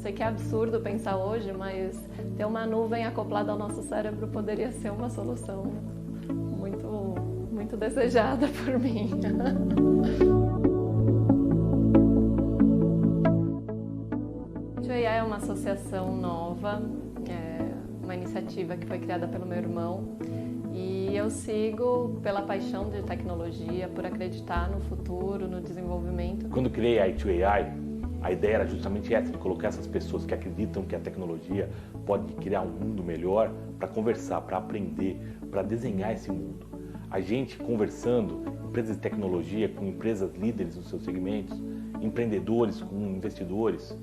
sei que é absurdo pensar hoje, mas ter uma nuvem acoplada ao nosso cérebro poderia ser uma solução muito desejada por mim. A2AI é uma associação nova, uma iniciativa que foi criada pelo meu irmão, e eu sigo pela paixão de tecnologia, por acreditar no futuro, no desenvolvimento. Quando criei a I2AI, a ideia era justamente essa, de colocar essas pessoas que acreditam que a tecnologia pode criar um mundo melhor para conversar, para aprender, para desenhar esse mundo. A gente conversando, empresas de tecnologia com empresas líderes nos seus segmentos, empreendedores com investidores,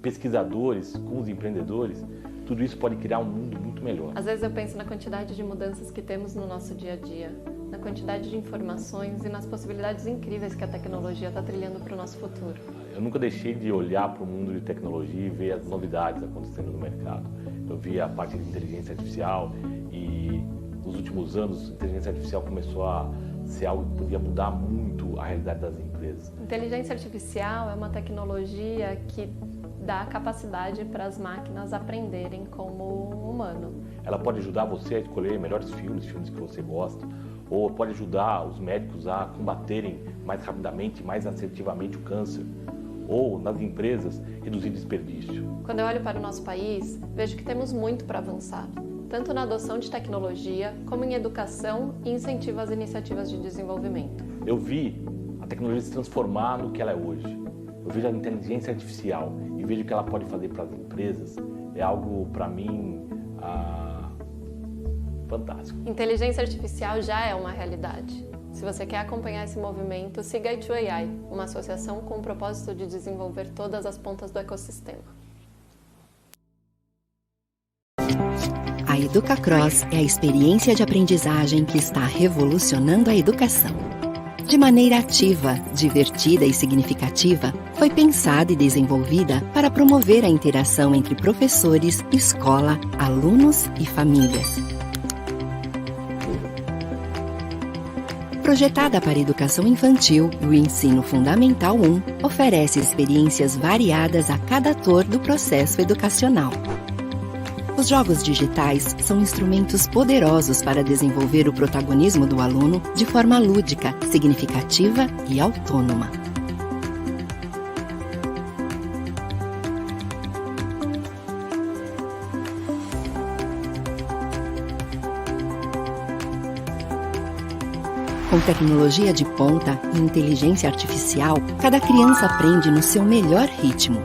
pesquisadores com os empreendedores, tudo isso pode criar um mundo muito melhor. Às vezes eu penso na quantidade de mudanças que temos no nosso dia a dia, na quantidade de informações e nas possibilidades incríveis que a tecnologia está trilhando para o nosso futuro. Eu nunca deixei de olhar para o mundo de tecnologia e ver as novidades acontecendo no mercado. Eu vi a parte de inteligência artificial e nos últimos anos a inteligência artificial começou a ser algo que podia mudar muito a realidade das empresas. Inteligência artificial é uma tecnologia que dá a capacidade para as máquinas aprenderem como humano. Ela pode ajudar você a escolher melhores filmes que você gosta, ou pode ajudar os médicos a combaterem mais rapidamente, mais assertivamente o câncer, ou nas empresas reduzir desperdício. Quando eu olho para o nosso país, vejo que temos muito para avançar, tanto na adoção de tecnologia, como em educação e incentivo às iniciativas de desenvolvimento. Eu vi a tecnologia se transformar no que ela é hoje. Eu vejo a inteligência artificial e vejo o que ela pode fazer para as empresas. É algo, para mim, fantástico. Inteligência artificial já é uma realidade. Se você quer acompanhar esse movimento, siga a I2AI, uma associação com o propósito de desenvolver todas as pontas do ecossistema. A EducaCross é a experiência de aprendizagem que está revolucionando a educação. De maneira ativa, divertida e significativa, foi pensada e desenvolvida para promover a interação entre professores, escola, alunos e famílias. Projetada para a educação infantil e o ensino fundamental 1, oferece experiências variadas a cada ator do processo educacional. Os jogos digitais são instrumentos poderosos para desenvolver o protagonismo do aluno de forma lúdica, significativa e autônoma. Com tecnologia de ponta e inteligência artificial, cada criança aprende no seu melhor ritmo.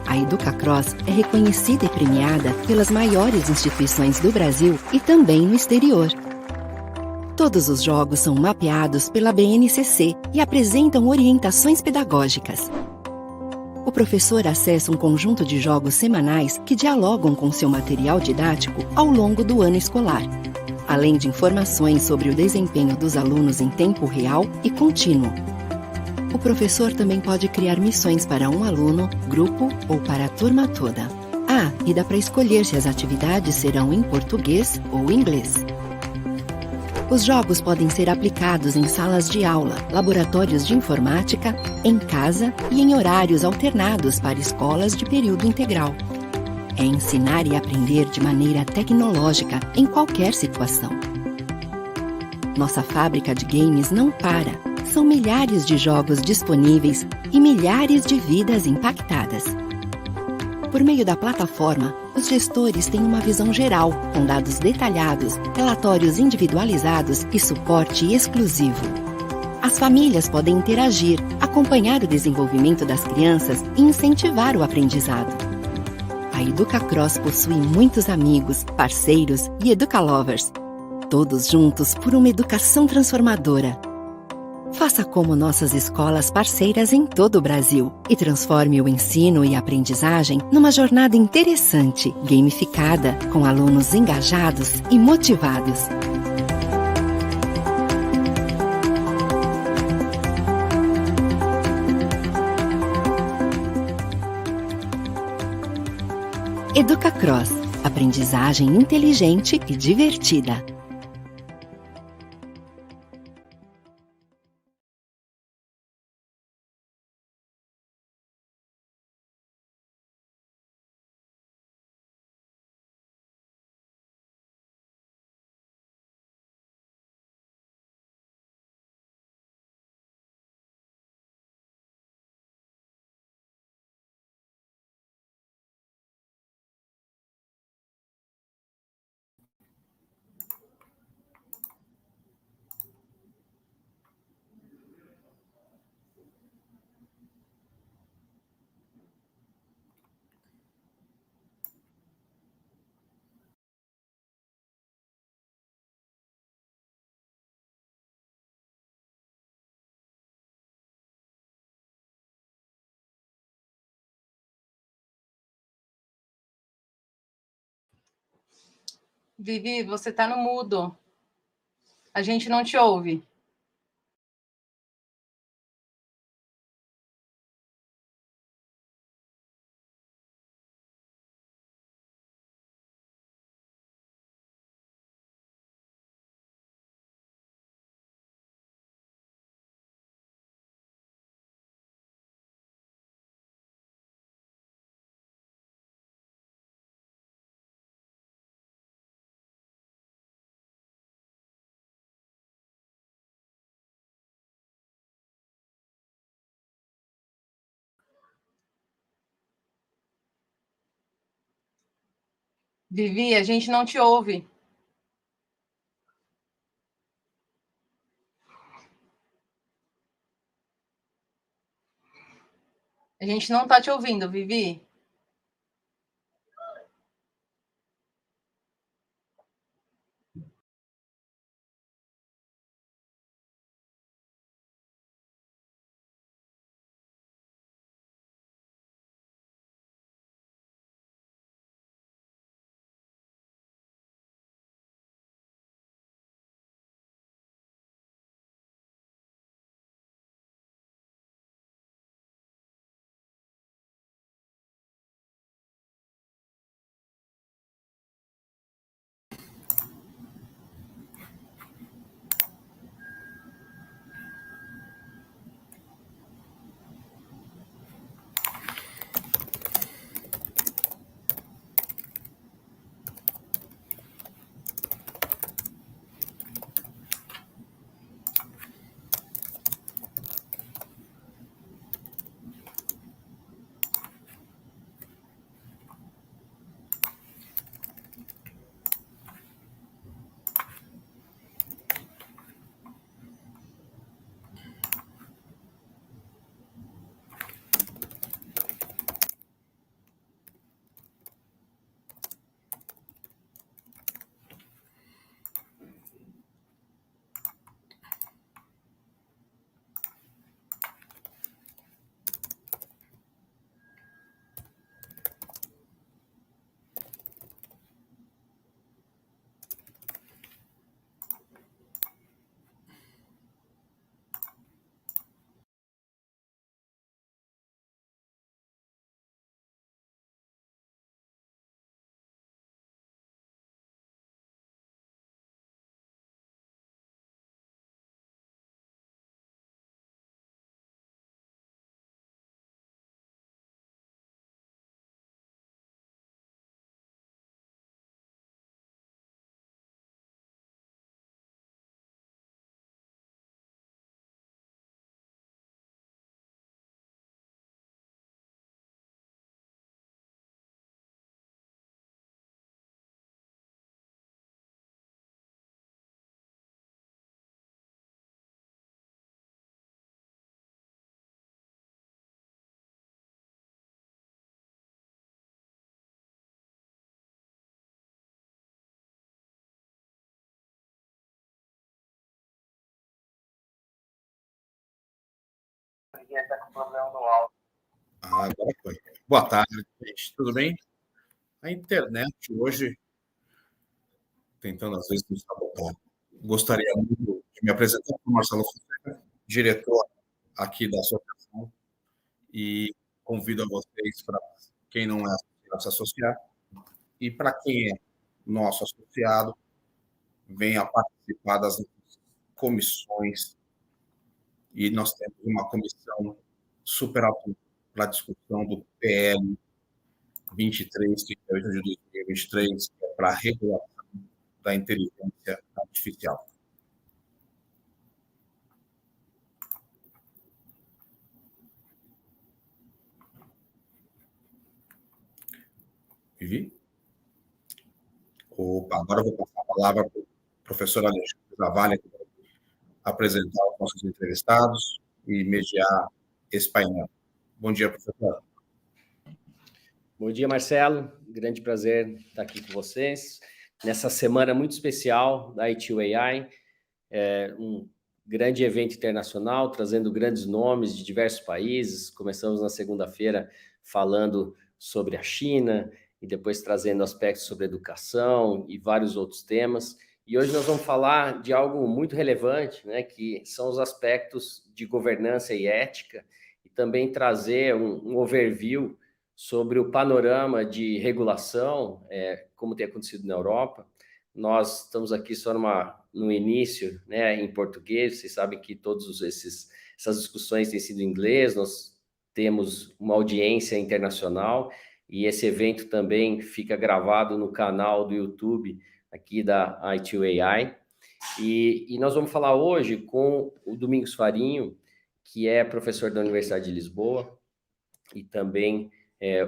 A EducaCross é reconhecida e premiada pelas maiores instituições do Brasil e também no exterior. Todos os jogos são mapeados pela BNCC e apresentam orientações pedagógicas. O professor acessa um conjunto de jogos semanais que dialogam com seu material didático ao longo do ano escolar, além de informações sobre o desempenho dos alunos em tempo real e contínuo. O professor também pode criar missões para um aluno, grupo ou para a turma toda. E dá para escolher se as atividades serão em português ou inglês. Os jogos podem ser aplicados em salas de aula, laboratórios de informática, em casa e em horários alternados para escolas de período integral. É ensinar e aprender de maneira tecnológica em qualquer situação. Nossa fábrica de games não para. São milhares de jogos disponíveis e milhares de vidas impactadas. Por meio da plataforma, os gestores têm uma visão geral, com dados detalhados, relatórios individualizados e suporte exclusivo. As famílias podem interagir, acompanhar o desenvolvimento das crianças e incentivar o aprendizado. A EducaCross possui muitos amigos, parceiros e educalovers, todos juntos por uma educação transformadora. Faça como nossas escolas parceiras em todo o Brasil e transforme o ensino e a aprendizagem numa jornada interessante, gamificada, com alunos engajados e motivados. EducaCross, aprendizagem inteligente e divertida. Vivi, você está no mudo. A gente não te ouve. Vivi, a gente não te ouve. A gente não está te ouvindo, Vivi. Agora foi. Boa tarde, gente. Tudo bem? A internet hoje, tentando às vezes nos sabotar. Gostaria muito de me apresentar para o Marcelo Fonseca, diretor aqui da associação, e convido a vocês, para quem não é associado, se associar, e para quem é nosso associado, venha participar das comissões, e nós temos uma comissão super alta para a discussão do PL 23, 38 de 2023, que é para a regulação da inteligência artificial. Vivi? Opa, agora eu vou passar a palavra para o professor Alexandre Zavalha, que vai apresentar os nossos entrevistados e mediar esse painel. Bom dia, professor. Bom dia, Marcelo. Grande prazer estar aqui com vocês. Nessa semana muito especial da ITU AI, um grande evento internacional, trazendo grandes nomes de diversos países. Começamos na segunda-feira falando sobre a China e depois trazendo aspectos sobre educação e vários outros temas. E hoje nós vamos falar de algo muito relevante, né, que são os aspectos de governança e ética, e também trazer um overview sobre o panorama de regulação, como tem acontecido na Europa. Nós estamos aqui só no início, né, em português. Vocês sabem que essas discussões têm sido em inglês. Nós temos uma audiência internacional e esse evento também fica gravado no canal do YouTube aqui da i2AI. E nós vamos falar hoje com o Domingos Farinho, que é professor da Universidade de Lisboa e também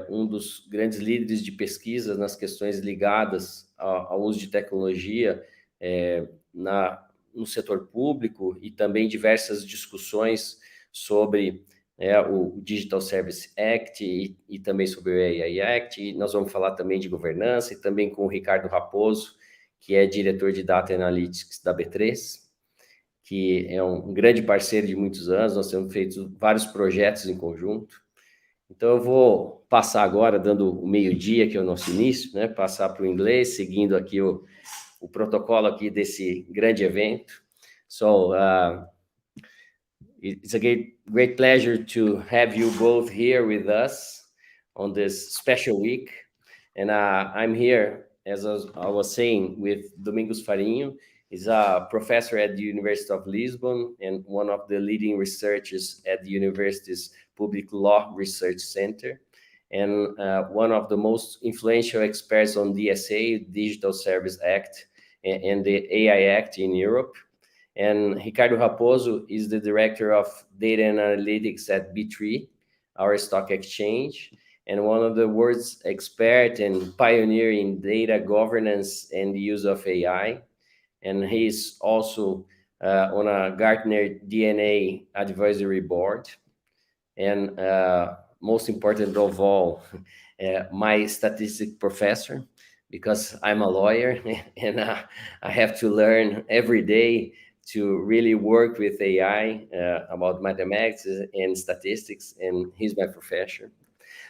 um dos grandes líderes de pesquisa nas questões ligadas ao uso de tecnologia no setor público, e também diversas discussões sobre o Digital Service Act e também sobre o AI Act. E nós vamos falar também de governança, e também com o Ricardo Raposo, que é diretor de Data Analytics da B3, que é um grande parceiro de muitos anos. Nós temos feito vários projetos em conjunto. Então, eu vou passar agora, dando o meio-dia, que é o nosso início, né? Passar para o inglês, seguindo aqui o protocolo aqui desse grande evento. So, it's a great pleasure to have you both here with us on this special week. And I'm here, as I was saying, with Domingos Farinho. He's a professor at the University of Lisbon and one of the leading researchers at the university's Public Law Research Center, and one of the most influential experts on DSA, Digital Service Act, and the AI Act in Europe. And Ricardo Raposo is the director of data and analytics at B3, our stock exchange, and one of the world's expert and pioneer in data governance and the use of AI. And he's also on a Gartner DNA advisory board. And most important of all, my statistics professor, because I'm a lawyer and I have to learn every day to really work with AI about mathematics and statistics, and he's my professor.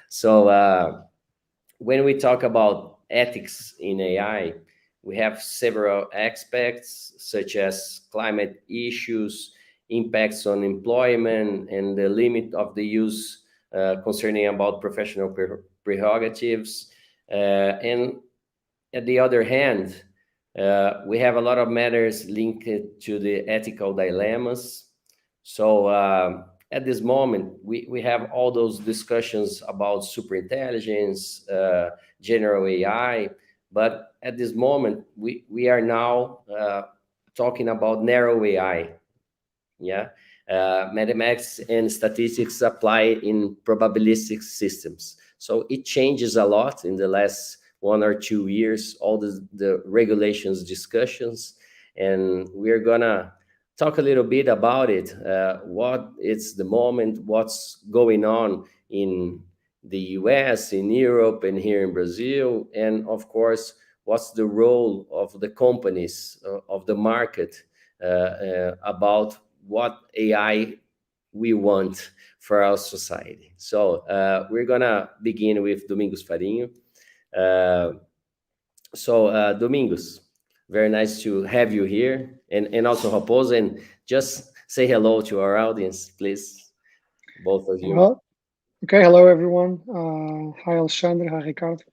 So when we talk about ethics in AI, we have several aspects, such as climate issues, impacts on employment, and the limit of the use concerning about professional prerogatives. And at the other hand, we have a lot of matters linked to the ethical dilemmas. So at this moment, we have all those discussions about superintelligence, general AI, but at this moment, we are now talking about narrow AI. Mathematics and statistics apply in probabilistic systems. So it changes a lot in the last 1 or 2 years, all the regulations discussions, and we're gonna talk a little bit about it, what it's the moment, what's going on in the US, in Europe, and here in Brazil, and of course, what's the role of the companies, of the market, about what AI we want for our society. So we're gonna begin with Domingos Farinho. Domingos, very nice to have you here, and also Raposo, and just say hello to our audience, please, both of you. Well, okay, hello everyone. Hi Alexandre, hi Ricardo.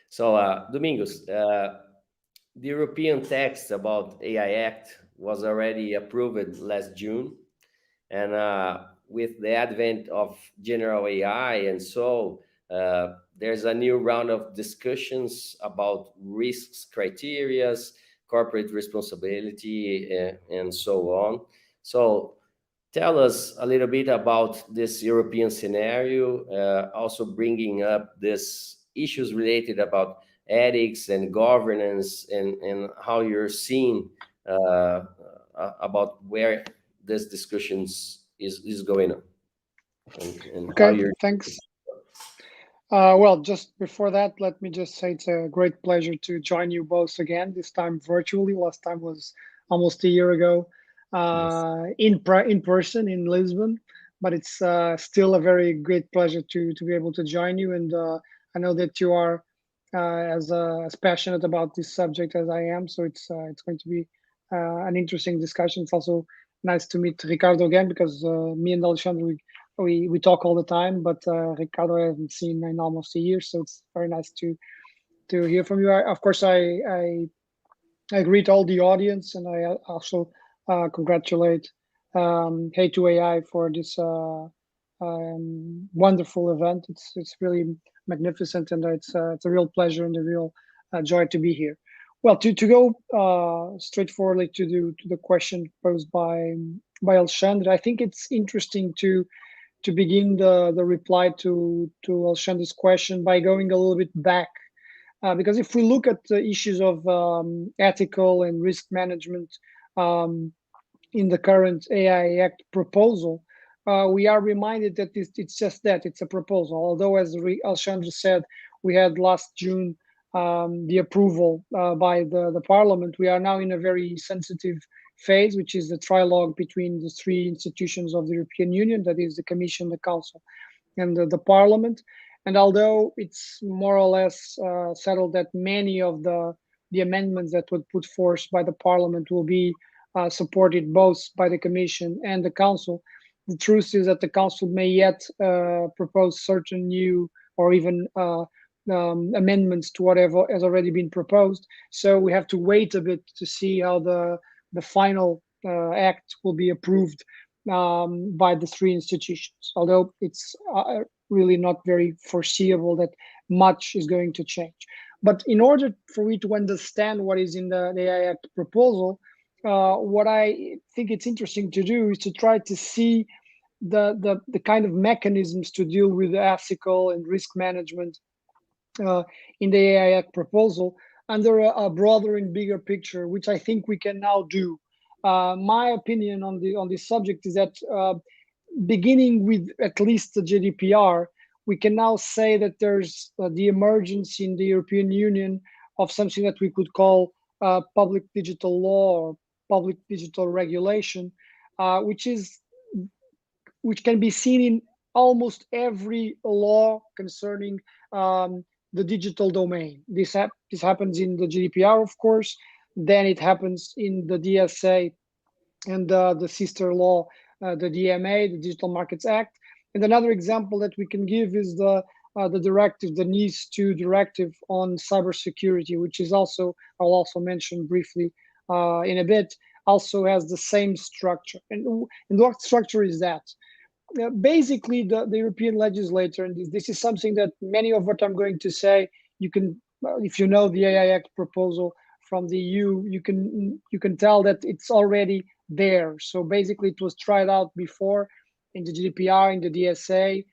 So Domingos, the European text about AI Act was already approved last June, and with the advent of general AI, and so there's a new round of discussions about risks, criterias, corporate responsibility, and so on. So tell us a little bit about this European scenario, also bringing up these issues related about ethics and governance, and how you're seeing about where this discussions is going on. And okay, thanks. Well, just before that, let me just say it's a great pleasure to join you both again, this time virtually. Last time was almost a year ago, yes. in person in Lisbon. but it's still a very great pleasure to be able to join you. And I know that you are as passionate about this subject as I am, so it's going to be an interesting discussion. It's also nice to meet Ricardo again, because me and Alexandre, we talk all the time, but Ricardo I haven't seen in almost a year, so it's very nice to hear from you. Of course, I greet all the audience, and I also congratulate Hey2AI for this wonderful event. It's really magnificent, and it's a real pleasure and a real joy to be here. Well, to go straightforwardly to the question posed by Alexandre, I think it's interesting to begin the reply to Alexandre's question by going a little bit back. Because if we look at the issues of ethical and risk management in the current AI Act proposal, we are reminded that it's just that, it's a proposal. Although, as Alexandre said, we had last June the approval by the Parliament, we are now in a very sensitive phase, which is the trilogue between the three institutions of the European Union, that is the Commission, the Council, and the Parliament. And although it's more or less settled that many of the amendments that were put forth by the Parliament will be supported both by the Commission and the Council, the truth is that the Council may yet propose certain new or even amendments to whatever has already been proposed. So we have to wait a bit to see how the final act will be approved by the three institutions, although it's really not very foreseeable that much is going to change. But in order for we to understand what is in the AI Act proposal, what I think it's interesting to do is to try to see the kind of mechanisms to deal with ethical and risk management in the AI Act proposal under a broader and bigger picture, which I think we can now do. My opinion on this subject is that beginning with at least the GDPR, we can now say that there's the emergence in the European Union of something that we could call public digital law or public digital regulation, which can be seen in almost every law concerning the digital domain. This happens in the GDPR, of course. Then it happens in the DSA and the sister law, the DMA, the Digital Markets Act. And another example that we can give is the directive, the NIS2 directive on cybersecurity, which is also, I'll also mention briefly in a bit, also has the same structure. And what structure is that? Basically, the European legislator, and this is something that many of what I'm going to say, you can, if you know the AI Act proposal from the EU, you can tell that it's already there. So basically, it was tried out before in the GDPR, in the DSA,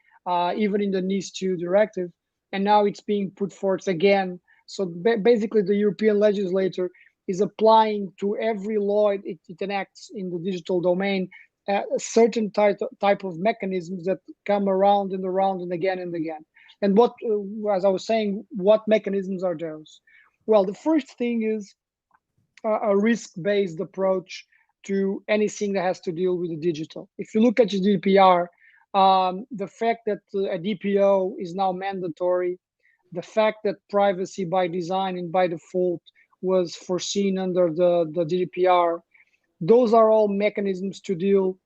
even in the NIS2 directive, and now it's being put forth again. So basically, the European legislator is applying to every law it enacts in the digital domain a certain type of mechanisms that come around and around and again and again. And what, as I was saying, what mechanisms are those? Well, the first thing is a risk-based approach to anything that has to deal with the digital. If you look at the GDPR, the fact that a DPO is now mandatory, the fact that privacy by design and by default was foreseen under the GDPR, those are all mechanisms to deal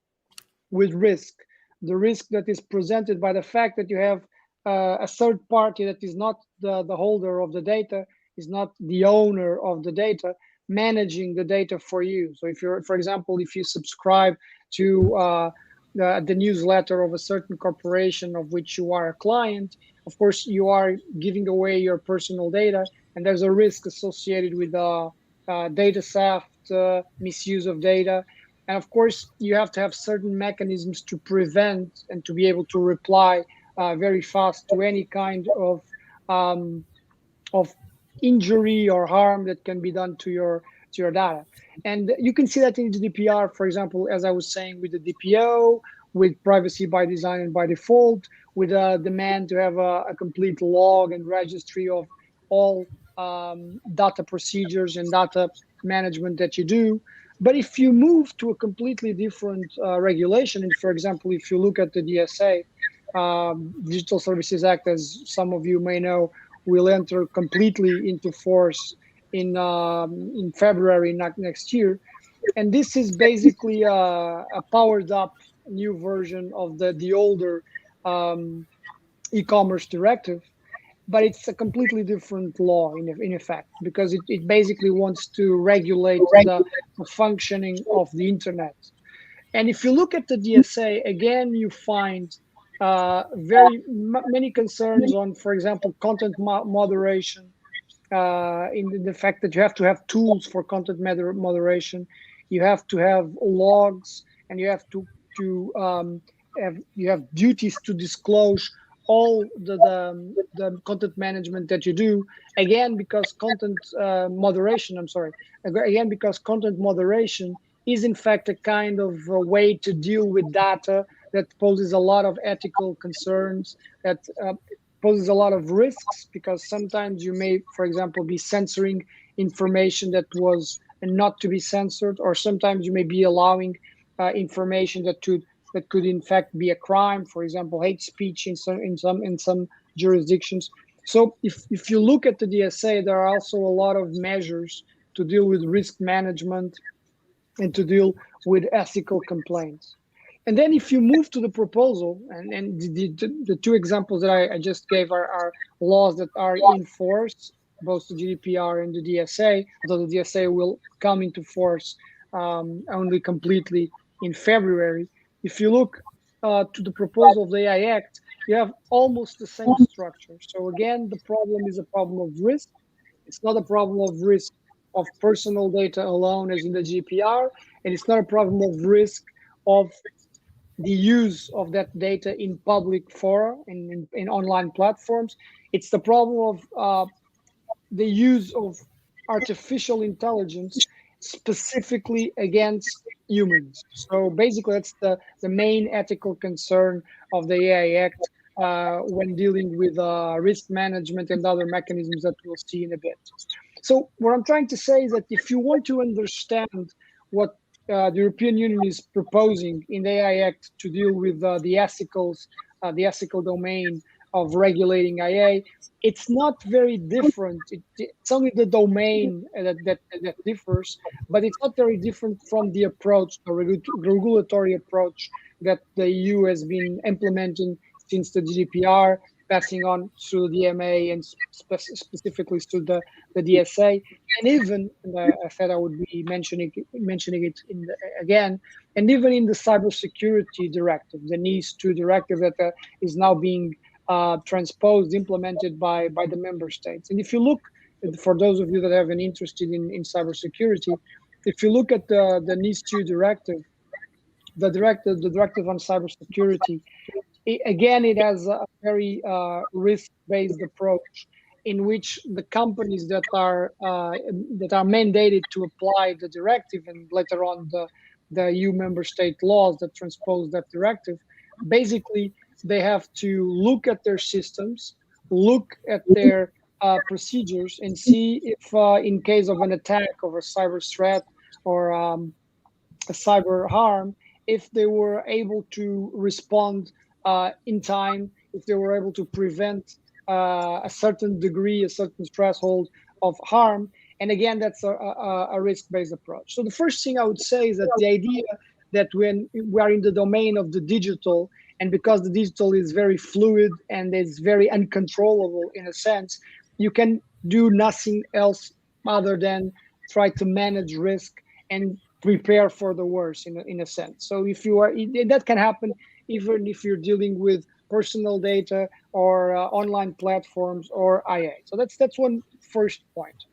with risk. The risk that is presented by the fact that you have a third party that is not the holder of the data, is not the owner of the data, managing the data for you. So if you're, for example, if you subscribe to the newsletter of a certain corporation of which you are a client, of course, you are giving away your personal data, and there's a risk associated with data theft, misuse of data. And of course, you have to have certain mechanisms to prevent and to be able to reply very fast to any kind of injury or harm that can be done to your data. And you can see that in GDPR, for example, as I was saying, with the DPO, with privacy by design and by default, with a demand to have a complete log and registry of all data procedures and data management that you do. But if you move to a completely different regulation, and for example, if you look at the DSA, Digital Services Act, as some of you may know, will enter completely into force in February next year. And this is basically a powered up new version of the older e-commerce directive, but it's a completely different law in effect, because it basically wants to regulate the functioning of the internet. And if you look at the DSA, again, you find many concerns on, for example, content moderation, in the fact that you have to have tools for content moderation, you have to have logs, and you have to have duties to disclose all the content management that you do, again because content moderation is in fact a kind of a way to deal with data that poses a lot of ethical concerns, that poses a lot of risks, because sometimes you may, for example, be censoring information that was not to be censored, or sometimes you may be allowing information that could in fact be a crime, for example, hate speech in some jurisdictions. So if you look at the DSA, there are also a lot of measures to deal with risk management and to deal with ethical complaints. And then if you move to the proposal, and the two examples that I just gave are laws that are in force, both the GDPR and the DSA, although the DSA will come into force only completely in February. If you look to the proposal of the AI Act, you have almost the same structure. So again, the problem is a problem of risk. It's not a problem of risk of personal data alone, as in the GDPR, and it's not a problem of risk of the use of that data in public fora, in online platforms. It's the problem of the use of artificial intelligence specifically against humans. So basically, that's the main ethical concern of the AI Act when dealing with risk management and other mechanisms that we'll see in a bit. So what I'm trying to say is that if you want to understand what the European Union is proposing in the AI Act to deal with the ethical domain of regulating AI, it's not very different. It's only the domain that differs, but it's not very different from the approach, the regulatory approach that the EU has been implementing since the GDPR, passing on through the DMA and specifically through the DSA, and even I said I would be mentioning it again, and even in the cybersecurity directive, the NIS2 directive that is now being transposed, implemented by the member states. And if you look, for those of you that have an interest in cybersecurity, if you look at the NIS2 directive, the directive on cybersecurity, it has a very risk-based approach in which the companies that are mandated to apply the directive, and later on the EU member state laws that transpose that directive, basically they have to look at their systems, look at their procedures, and see if in case of an attack or a cyber threat or a cyber harm, if they were able to respond in time, if they were able to prevent a certain degree, a certain threshold of harm. And again, that's a risk-based approach. So the first thing I would say is that the idea that when we are in the domain of the digital, and because the digital is very fluid and is very uncontrollable in a sense, you can do nothing else other than try to manage risk and prepare for the worst in a sense. So if you are, that can happen even if you're dealing with personal data or online platforms or IA. So that's one first point.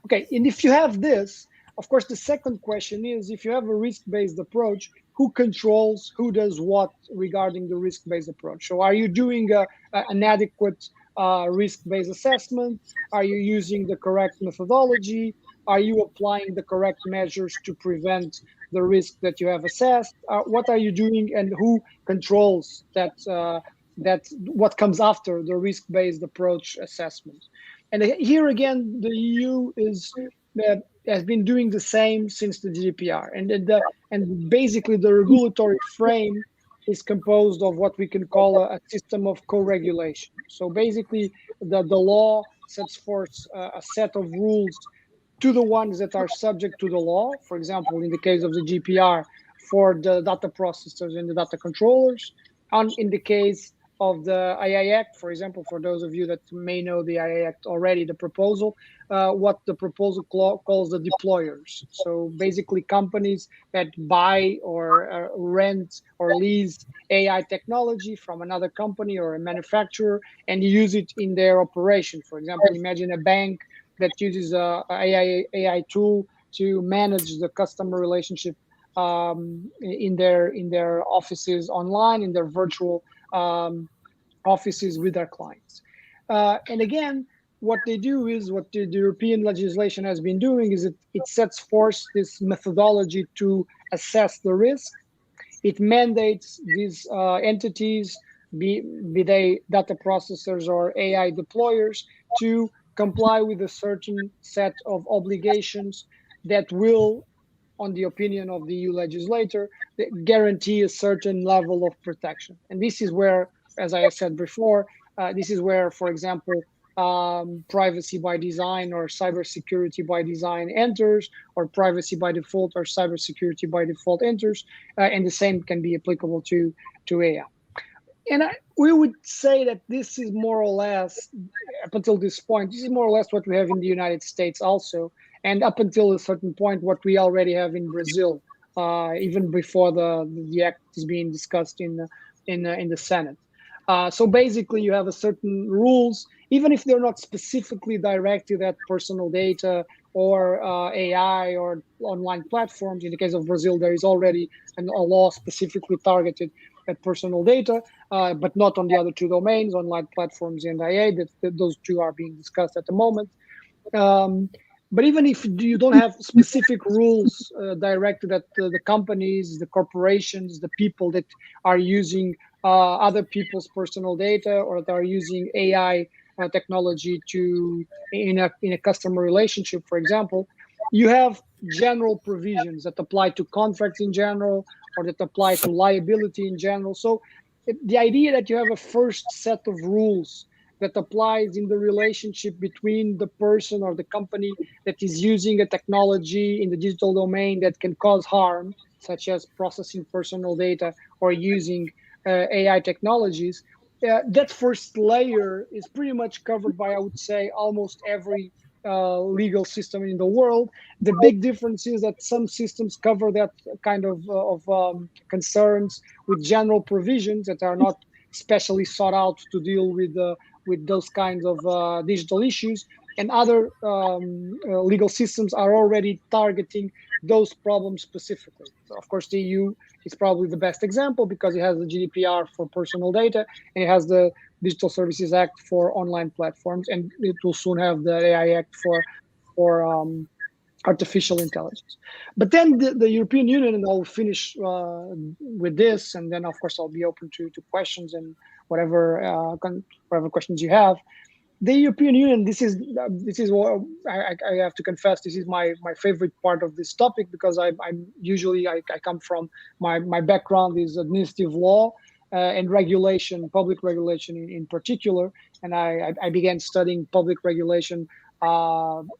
Okay, and if you have this, of course, the second question is, if you have a risk-based approach, who controls, who does what regarding the risk-based approach? So are you doing an adequate risk-based assessment? Are you using the correct methodology? Are you applying the correct measures to prevent the risk that you have assessed? What are you doing, and who controls that what comes after the risk-based approach assessment? And here again, the EU is has been doing the same since the GDPR, and basically the regulatory frame is composed of what we can call a system of co-regulation. So basically, the law sets forth a set of rules to the ones that are subject to the law. For example, in the case of the GDPR, for the data processors and the data controllers, and in the case of the AI Act, for example, for those of you that may know the AI Act already, the proposal, what the proposal calls the deployers. So basically companies that buy or rent or lease AI technology from another company or a manufacturer and use it in their operation. For example, imagine a bank that uses a AI tool to manage the customer relationship in their offices online, in their virtual offices with their clients. And again, what they do is what the European legislation has been doing is it sets forth this methodology to assess the risk. It mandates these entities, be they data processors or AI deployers, to comply with a certain set of obligations that will, on the opinion of the EU legislator, guarantee a certain level of protection. And this is where, as I said before, this is where, for example, privacy by design or cybersecurity by design enters, or privacy by default or cybersecurity by default enters, and the same can be applicable to AI. And we would say that this is more or less, up until this point, this is more or less what we have in the United States also, and up until a certain point, what we already have in Brazil, even before the act is being discussed in the Senate. So basically, you have a certain rules, even if they're not specifically directed at personal data or AI or online platforms. In the case of Brazil, there is already a law specifically targeted at personal data, but not on the other two domains, online platforms and AI. Those two are being discussed at the moment. But even if you don't have specific rules directed at the companies, the corporations, the people that are using other people's personal data or that are using AI technology in a customer relationship, for example, you have general provisions that apply to contracts in general or that apply to liability in general. So the idea that you have a first set of rules that applies in the relationship between the person or the company that is using a technology in the digital domain that can cause harm, such as processing personal data or using AI technologies, that first layer is pretty much covered by, I would say, almost every legal system in the world. The big difference is that some systems cover that kind of concerns with general provisions that are not specially sought out to deal with those kinds of digital issues, and other legal systems are already targeting those problems specifically. So of course, the EU is probably the best example because it has the GDPR for personal data and it has the Digital Services Act for online platforms, and it will soon have the AI Act for artificial intelligence. But then the European Union, and I'll finish with this, and then of course I'll be open to questions and whatever questions you have. The European Union, this is what I have to confess, this is my favorite part of this topic, because I'm usually I come from my background is administrative law and regulation, public regulation in particular, and I began studying public regulation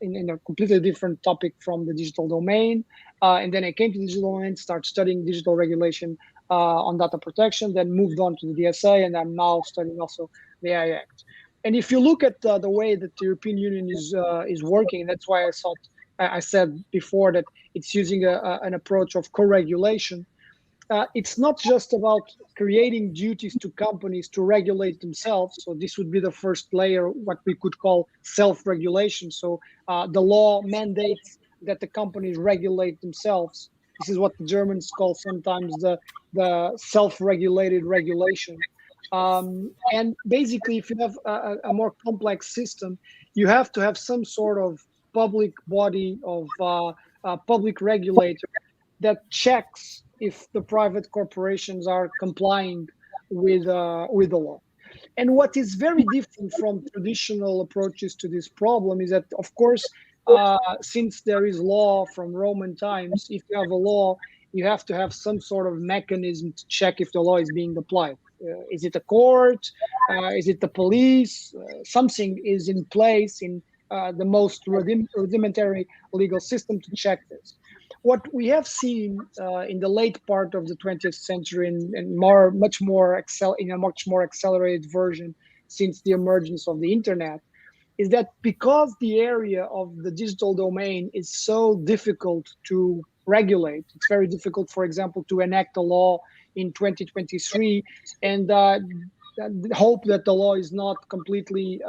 in a completely different topic from the digital domain, and then I came to the digital domain, started studying digital regulation on data protection, then moved on to the DSA, and I'm now studying also the AI Act. And if you look at the way that the European Union is working, that's why I said before that it's using an approach of co-regulation. It's not just about creating duties to companies to regulate themselves. So this would be the first layer, what we could call self-regulation. So the law mandates that the companies regulate themselves. This is what the Germans call sometimes the self-regulated regulation. And basically, if you have a more complex system, you have to have some sort of public body of public regulator that checks if the private corporations are complying with the law. And what is very different from traditional approaches to this problem is that, of course, since there is law from Roman times, if you have a law, you have to have some sort of mechanism to check if the law is being applied. Is it a court? Is it the police? Something is in place in the most rudimentary legal system to check this. What we have seen in the late part of the 20th century and in a much more accelerated version since the emergence of the internet is that because the area of the digital domain is so difficult to regulate, it's very difficult, for example, to enact a law in 2023 and hope that the law is not completely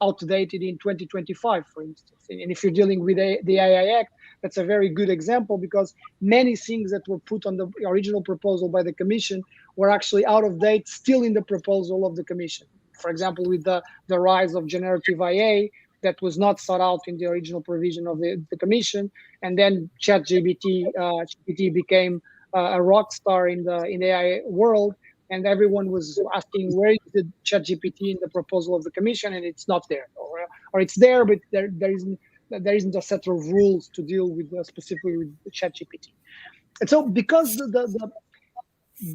outdated in 2025, for instance. And if you're dealing with the AI Act, that's a very good example because many things that were put on the original proposal by the Commission were actually out of date, still in the proposal of the Commission. For example, with the rise of generative AI, that was not sought out in the original provision of the Commission, and then ChatGPT became a rock star in the AI world, and everyone was asking where is the ChatGPT in the proposal of the Commission, and it's not there, or it's there, but there isn't a set of rules to deal with specifically with ChatGPT. And so, because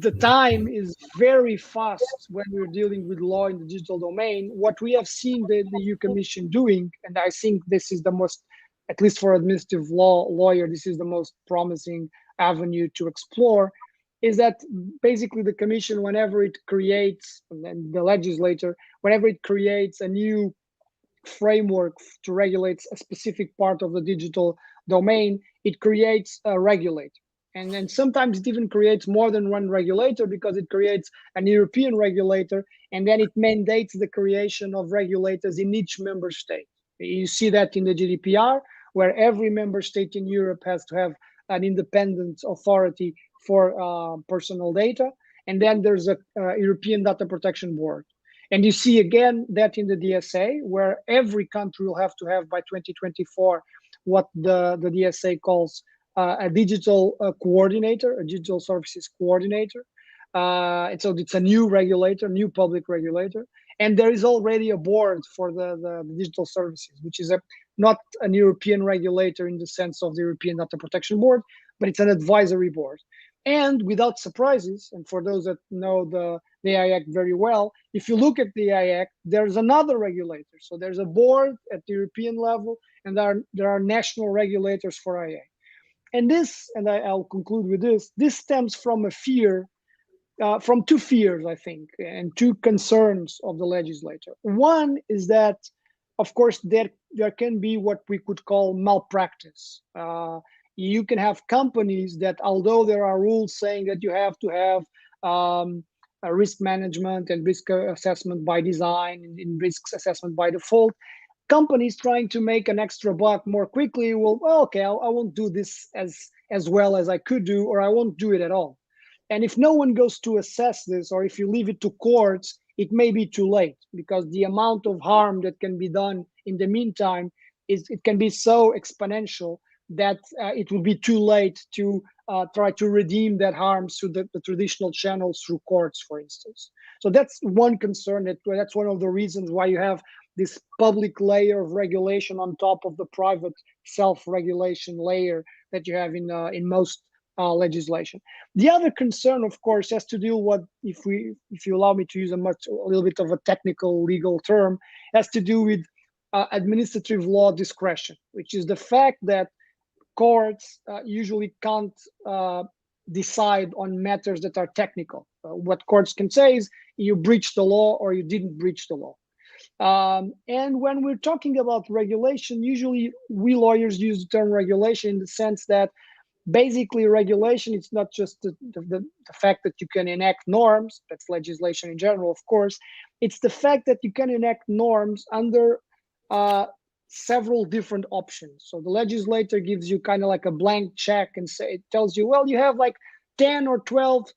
the time is very fast when we're dealing with law in the digital domain, what we have seen the EU Commission doing, and I think this is the most, at least for administrative lawyer, this is the most promising avenue to explore, is that basically the Commission, whenever it creates, and the legislator, whenever it creates a new framework to regulate a specific part of the digital domain, it creates a regulator. And then sometimes it even creates more than one regulator because it creates an European regulator, and then it mandates the creation of regulators in each member state. You see that in the GDPR, where every member state in Europe has to have an independent authority for personal data. And then there's a European Data Protection Board. And you see again that in the DSA, where every country will have to have by 2024 what the DSA calls a digital coordinator, a digital services coordinator. And so it's a new regulator, new public regulator. And there is already a board for the digital services, which is not an European regulator in the sense of the European Data Protection Board, but it's an advisory board. And without surprises, and for those that know the AI Act very well, if you look at the AI Act, there's another regulator. So there's a board at the European level, and there are national regulators for AI. And this, and I'll conclude with this stems from a fear, from two fears, I think, and two concerns of the legislator. One is that, of course, there can be what we could call malpractice. You can have companies that, although there are rules saying that you have to have a risk management and risk assessment by design, and risk assessment by default, companies trying to make an extra buck more quickly will, well, okay, I won't do this as well as I could do, or I won't do it at all. And if no one goes to assess this, or if you leave it to courts, it may be too late, because the amount of harm that can be done in the meantime it can be so exponential that it would be too late to try to redeem that harm through the traditional channels, through courts, for instance. So that's one concern. That's one of the reasons why you have this public layer of regulation on top of the private self-regulation layer that you have in most legislation. The other concern, of course, has to deal with, if you allow me to use a little bit of a technical legal term, has to do with administrative law discretion, which is the fact that courts usually can't decide on matters that are technical. What courts can say is you breached the law or you didn't breach the law. And when we're talking about regulation, usually we lawyers use the term regulation in the sense that basically regulation, it's not just the fact that you can enact norms, that's legislation in general, of course. It's the fact that you can enact norms under several different options. So the legislator gives you kind of like a blank check and it tells you, well, you have like 10 or 12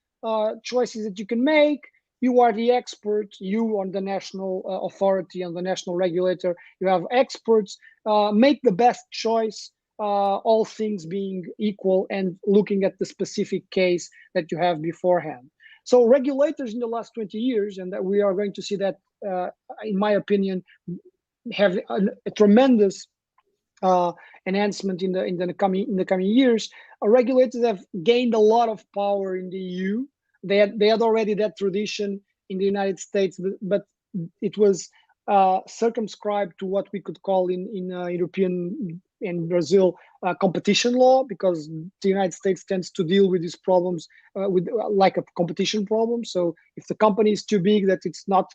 choices that you can make. You are the expert, you on the national authority, on the national regulator, you have experts, make the best choice, all things being equal and looking at the specific case that you have beforehand. So regulators in the last 20 years, and that we are going to see that, in my opinion, have a tremendous enhancement in the coming years, regulators have gained a lot of power in the EU. They had already that tradition in the United States, but it was circumscribed to what we could call in European and Brazil competition law, because the United States tends to deal with these problems with like a competition problem. So if the company is too big that it's not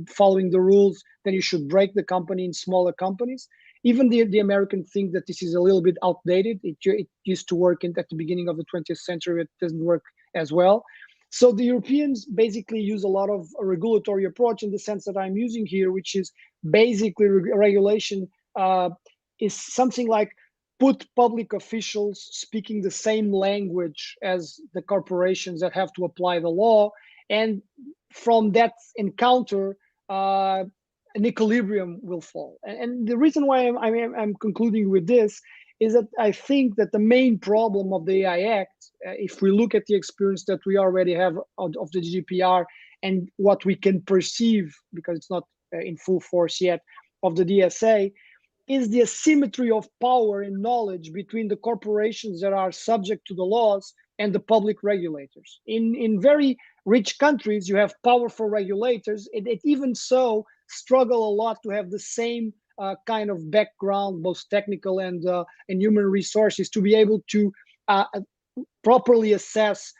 following the rules, then you should break the company in smaller companies. Even the American think that this is a little bit outdated. It used to work at the beginning of the 20th century. It doesn't work as well. So the Europeans basically use a lot of a regulatory approach in the sense that I'm using here, which is basically regulation is something like put public officials speaking the same language as the corporations that have to apply the law. And from that encounter, an equilibrium will fall. And the reason why I'm concluding with this is that I think that the main problem of the AI Act, if we look at the experience that we already have of the GDPR and what we can perceive, because it's not in full force yet, of the DSA, is the asymmetry of power and knowledge between the corporations that are subject to the laws and the public regulators. In very rich countries, you have powerful regulators, and even so struggle a lot to have the same kind of background, both technical and human resources, to be able to properly assess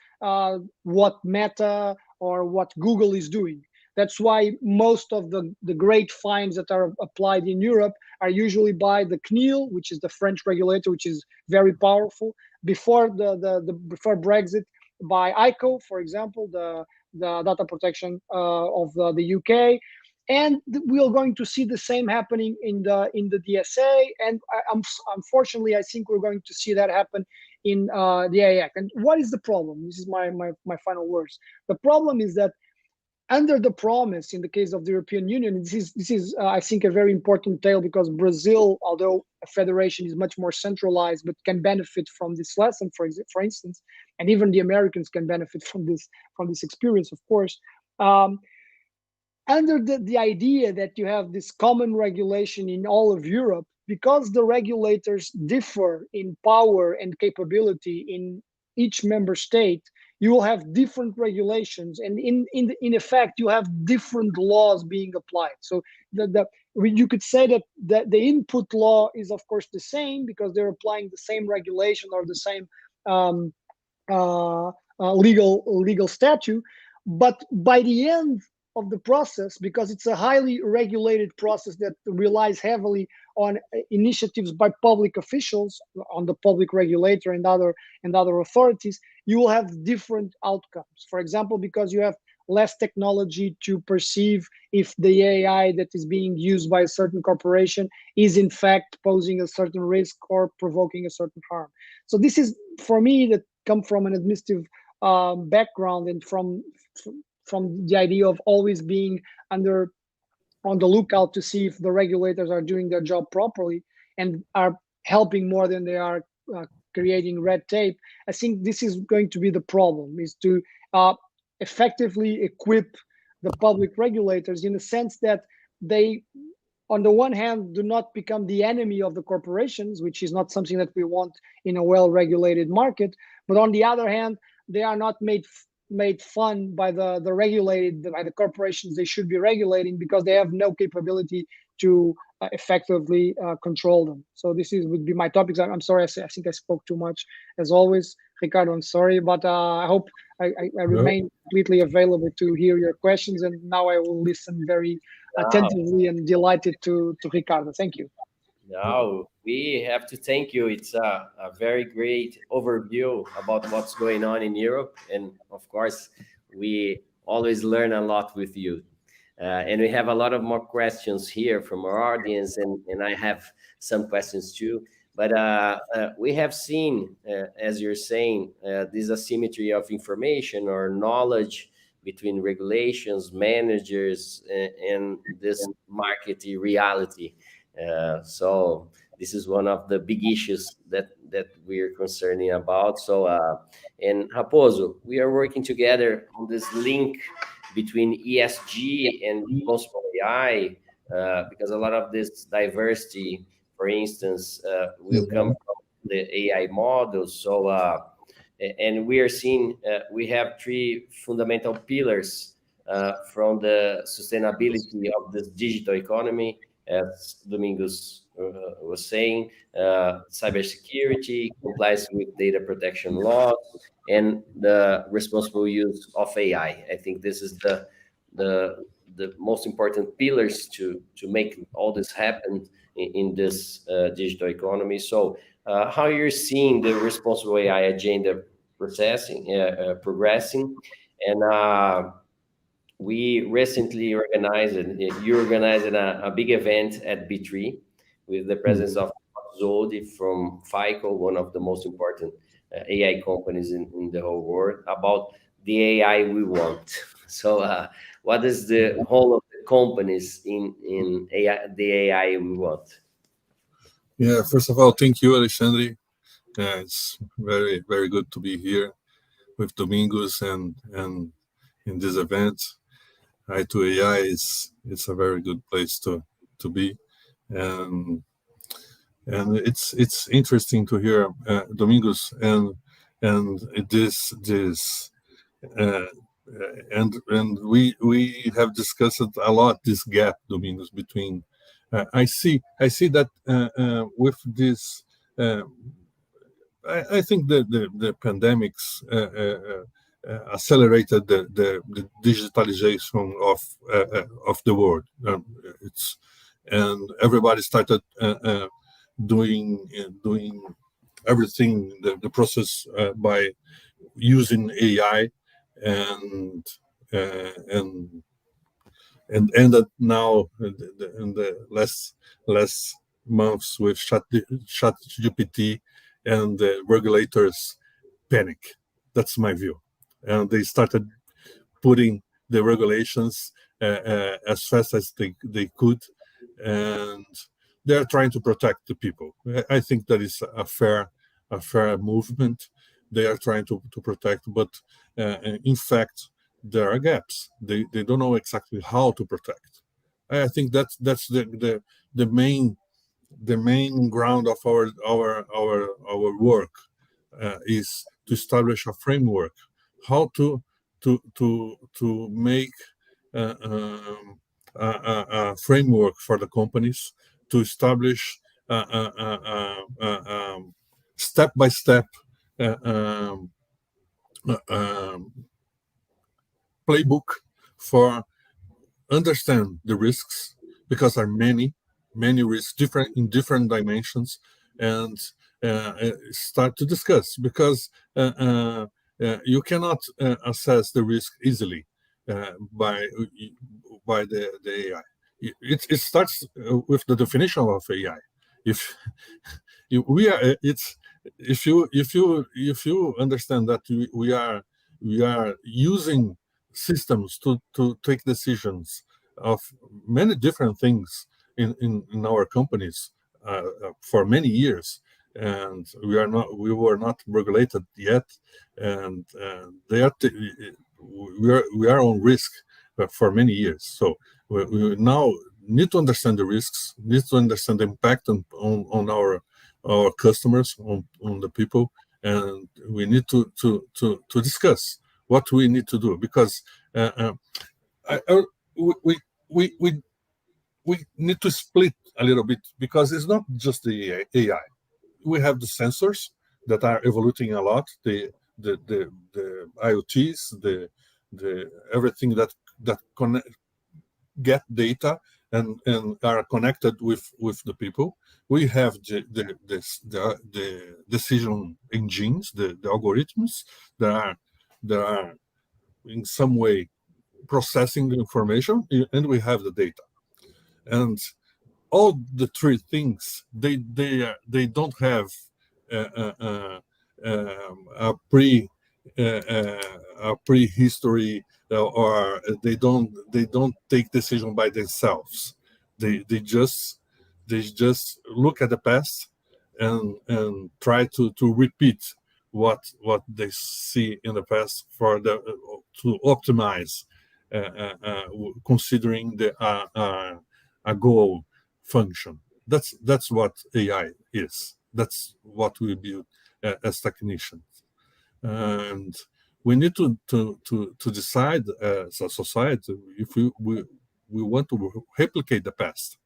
what Meta or what Google is doing. That's why most of the great fines that are applied in Europe are usually by the CNIL, which is the French regulator, which is very powerful. Before before Brexit, by ICO, for example, the data protection of the UK. And we are going to see the same happening in the DSA, and unfortunately, I think we're going to see that happen in the AI Act. And what is the problem? This is my final words. The problem is that under the promise, in the case of the European Union, this is I think a very important tale, because Brazil, although a federation, is much more centralized, but can benefit from this lesson, for instance, and even the Americans can benefit from this experience, of course. Under the idea that you have this common regulation in all of Europe, because the regulators differ in power and capability in each member state, you will have different regulations, and in effect, you have different laws being applied. So you could say that the input law is, of course, the same, because they're applying the same regulation or the same legal statute, but by the end of the process, because it's a highly regulated process that relies heavily on initiatives by public officials, on the public regulator and other authorities, you will have different outcomes. For example, because you have less technology to perceive if the AI that is being used by a certain corporation is in fact posing a certain risk or provoking a certain harm. So this is, for me, that come from an administrative background and from the idea of always being on the lookout to see if the regulators are doing their job properly and are helping more than they are creating red tape. I think this is going to be the problem, is to effectively equip the public regulators in the sense that they, on the one hand, do not become the enemy of the corporations, which is not something that we want in a well-regulated market. But on the other hand, they are not made fun by the corporations they should be regulating, because they have no capability to effectively control them. So this would be my topics. I'm sorry, I think I spoke too much as always, Ricardo. I'm sorry, but I hope I remain completely available to hear your questions, and now I will listen very attentively and delighted to Ricardo. Thank you. No, we have to thank you. It's a very great overview about what's going on in Europe. And of course, we always learn a lot with you. And we have a lot of more questions here from our audience, and I have some questions too. But we have seen, as you're saying, this asymmetry of information or knowledge between regulations, managers, and this market reality. So this is one of the big issues that we're concerning about. So, and Raposo, we are working together on this link between ESG and responsible AI, because a lot of this diversity for instance, will come from the AI models. So, and we are seeing we have three fundamental pillars from the sustainability of this digital economy, as Domingos was saying: cybersecurity, compliance with data protection laws, and the responsible use of AI. I think this is the most important pillars to make all this happen in this digital economy. So, how you're seeing the responsible AI agenda progressing, and we recently organized, you organized a big event at B3 with the presence of Zoldi from FICO, one of the most important AI companies in the whole world, about the AI we want. So, what is the whole of the companies in AI, the AI we want? Yeah, first of all, thank you, Alexandre. It's very, very good to be here with Domingos and in this event. I2AI it's a very good place to be, and it's interesting to hear Domingos and this and we have discussed a lot this gap, Domingos, between I see that with this I think the pandemics accelerated the digitalization of the world. And everybody started doing everything the process by using AI and ended now in the last months with ChatGPT, and the regulators panic. That's my view, and they started putting the regulations as fast as they could, and they're trying to protect the people. I think that is a fair movement. They are trying to protect, but in fact there are gaps. They don't know exactly how to protect. I think that's the main ground of our work is to establish a framework, how to make a framework for the companies to establish step by step playbook for understand the risks, because there are many risks in different dimensions, and start to discuss, because you cannot assess the risk easily by the AI. It starts with the definition of AI. If you understand that we are using systems to take decisions of many different things in our companies for many years, and we were not regulated yet, and we are on risk for many years. So we now need to understand the risks, need to understand the impact on our customers, on the people, and we need to discuss what we need to do, because we need to split a little bit, because it's not just the AI. We have the sensors that are evolving a lot, the IoTs, the everything that get data and are connected with the people. We have the decision engines, the algorithms that are in some way processing the information, and we have the data. And all the three things, they don't have a prehistory, or they don't take decision by themselves. They just look at the past and try to repeat what they see in the past to optimize, considering a goal function. That's what AI is. That's what we build as technicians, and we need to decide as a society if we want to replicate the past.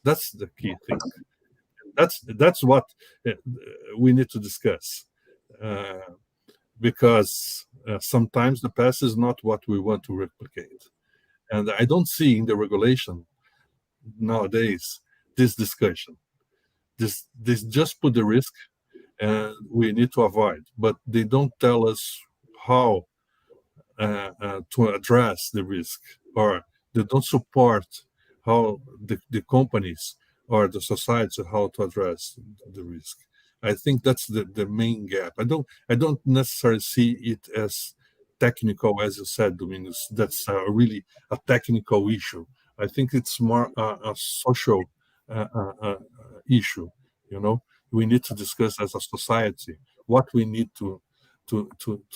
That's the key thing. That's what we need to discuss, because sometimes the past is not what we want to replicate, and I don't see in the regulation nowadays this discussion. This just put the risk, and we need to avoid, but they don't tell us how to address the risk, or they don't support how the companies or the society how to address the risk. I think that's the main gap. I don't necessarily see it as technical, as you said, Domingos. That's really a technical issue. I think it's more a social issue. You know, we need to discuss as a society what we need to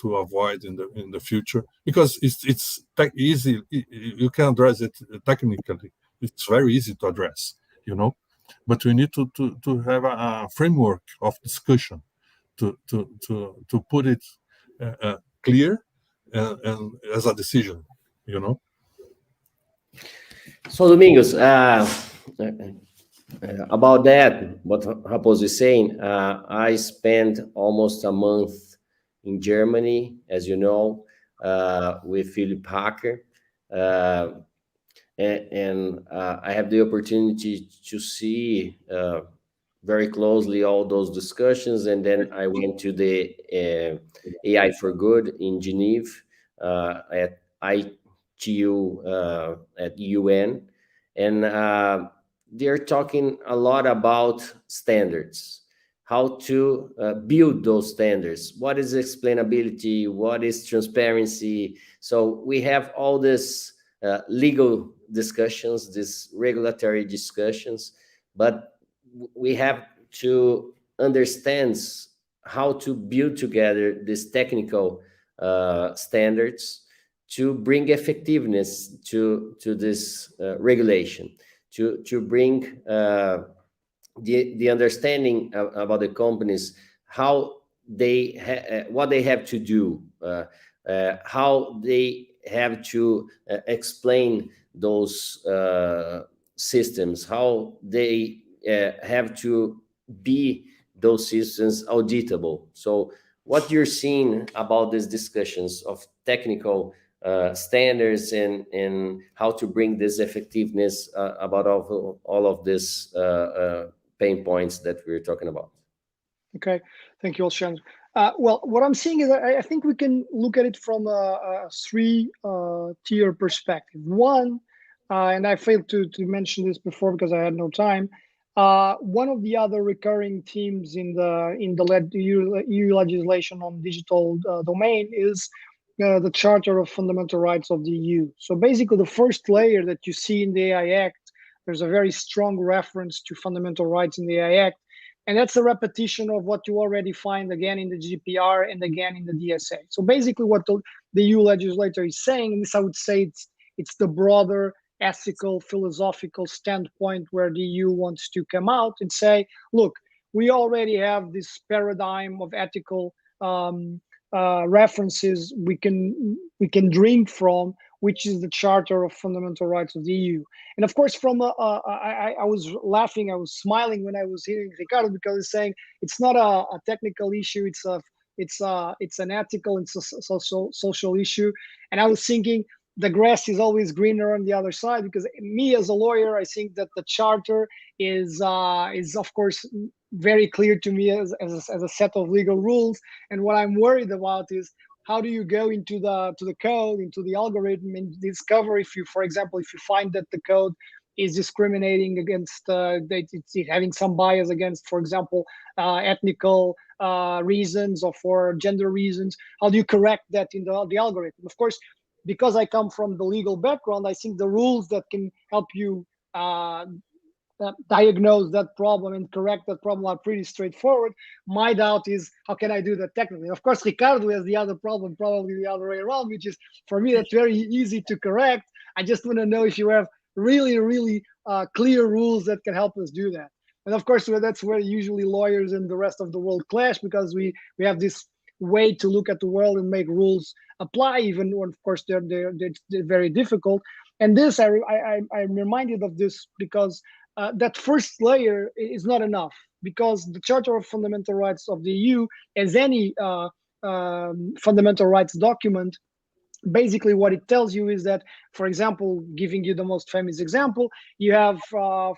avoid in the future, because it's easy. You can address it technically. It's very easy to address, you know, but we need to have a framework of discussion to put it clear and as a decision, you know. So Domingos, about that, what Raposo is saying, I spent almost a month in Germany, as you know, with Philip Hacker, and I have the opportunity to see very closely all those discussions, and then I went to the AI for Good in Geneva at ITU at UN, and they're talking a lot about standards, how to build those standards. What is explainability? What is transparency? So we have all this legal discussions, these regulatory discussions, but we have to understand how to build together these technical standards to bring effectiveness to this regulation, to bring the understanding about the companies, how they what they have to do, how they have to explain those systems, how they have to be those systems auditable. So what you're seeing about these discussions of technical standards and how to bring this effectiveness about all of this pain points that we're talking about. Okay, thank you, Alexandre. Well, what I'm seeing is I think we can look at it from a three-tier perspective. One, and I failed to mention this before because I had no time. One of the other recurring themes in the EU legislation on digital domain is the Charter of Fundamental Rights of the EU. So basically, the first layer that you see in the AI Act, there's a very strong reference to fundamental rights in the AI Act. And that's a repetition of what you already find again in the GDPR and again in the DSA. So basically what the EU legislator is saying, and this I would say it's the broader ethical, philosophical standpoint where the EU wants to come out and say, look, we already have this paradigm of ethical references we can drink from, which is the Charter of Fundamental Rights of the EU. And of course, from I was laughing, I was smiling when I was hearing Ricardo, because he's saying it's not a technical issue, it's an ethical and social issue. And I was thinking the grass is always greener on the other side, because me as a lawyer, I think that the Charter is of course very clear to me as a set of legal rules. And what I'm worried about is how do you go into the code, into the algorithm, and discover if you, for example, if you find that the code is discriminating against, it's having some bias against, for example, ethnical reasons or for gender reasons, how do you correct that in the algorithm? Of course, because I come from the legal background, I think the rules that can help you diagnose that problem and correct that problem are pretty straightforward. My doubt is, how can I do that technically? Of course, Ricardo has the other problem, probably the other way around, which is, for me, that's very easy to correct. I just want to know if you have really, really clear rules that can help us do that. And of course, that's where usually lawyers and the rest of the world clash, because we have this way to look at the world and make rules apply, even when, of course, they're very difficult. And this, I'm reminded of this because that first layer is not enough, because the Charter of Fundamental Rights of the EU, as any fundamental rights document, basically what it tells you is that, for example, giving you the most famous example, you have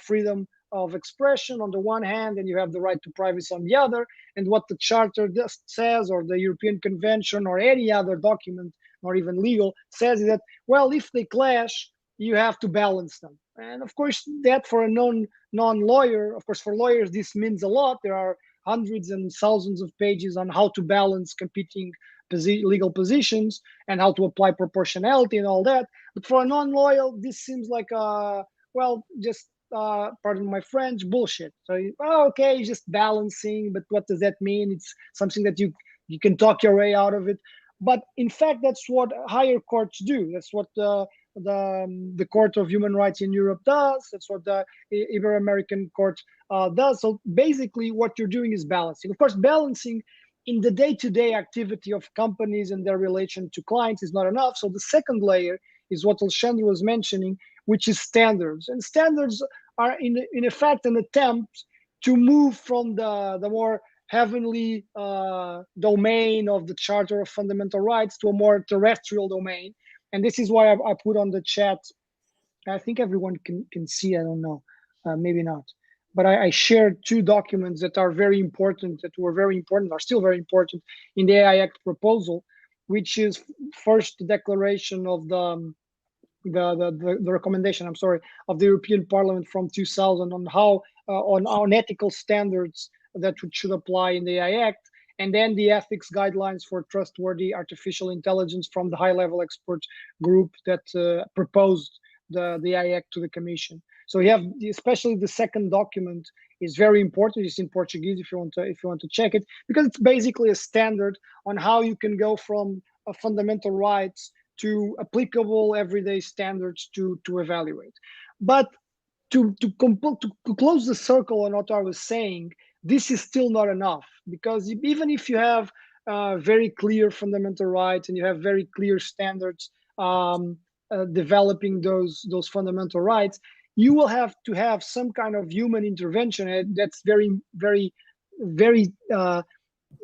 freedom of expression on the one hand, and you have the right to privacy on the other. And what the Charter says, or the European Convention, or any other document, or even legal, says is that, well, if they clash, you have to balance them. And of course, that for a non-lawyer, of course, for lawyers, this means a lot. There are hundreds and thousands of pages on how to balance competing legal positions and how to apply proportionality and all that. But for a non-lawyer, this seems like just pardon my French, bullshit. So okay, just balancing, but what does that mean? It's something that you can talk your way out of it. But in fact, that's what higher courts do. That's what the Court of Human Rights in Europe does. That's what the Ibero-American Court does. So basically, what you're doing is balancing. Of course, balancing in the day-to-day activity of companies and their relation to clients is not enough. So the second layer is what Alexandre was mentioning, which is standards. And standards are in effect an attempt to move from the more heavenly domain of the Charter of Fundamental Rights to a more terrestrial domain. And this is why I put on the chat, I think everyone can see, I don't know, maybe not. But I shared two documents that are very important, are still very important in the AI Act proposal, which is first the declaration of the recommendation, of the European Parliament from 2000 on how on ethical standards that should apply in the AI Act, and then the ethics guidelines for trustworthy artificial intelligence from the high-level expert group that proposed the AI Act to the Commission. So you have, especially the second document is very important. It's in Portuguese if you want to check it, because it's basically a standard on how you can go from fundamental rights to applicable everyday standards to evaluate. But to close the circle on what I was saying, this is still not enough, because even if you have very clear fundamental rights and you have very clear standards developing those fundamental rights, you will have to have some kind of human intervention. And that's very, very, very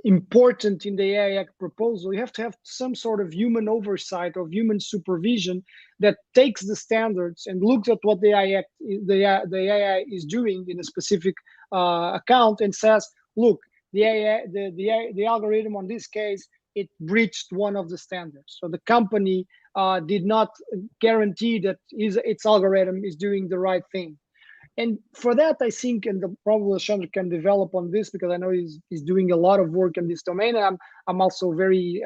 important in the AI Act proposal. You have to have some sort of human oversight, of human supervision, that takes the standards and looks at what the AI is doing in a specific account and says, look, the algorithm on this case, it breached one of the standards. So the company did not guarantee that its algorithm is doing the right thing. And for that, I think, and probably Alexandre can develop on this, because I know he's doing a lot of work in this domain. And I'm also very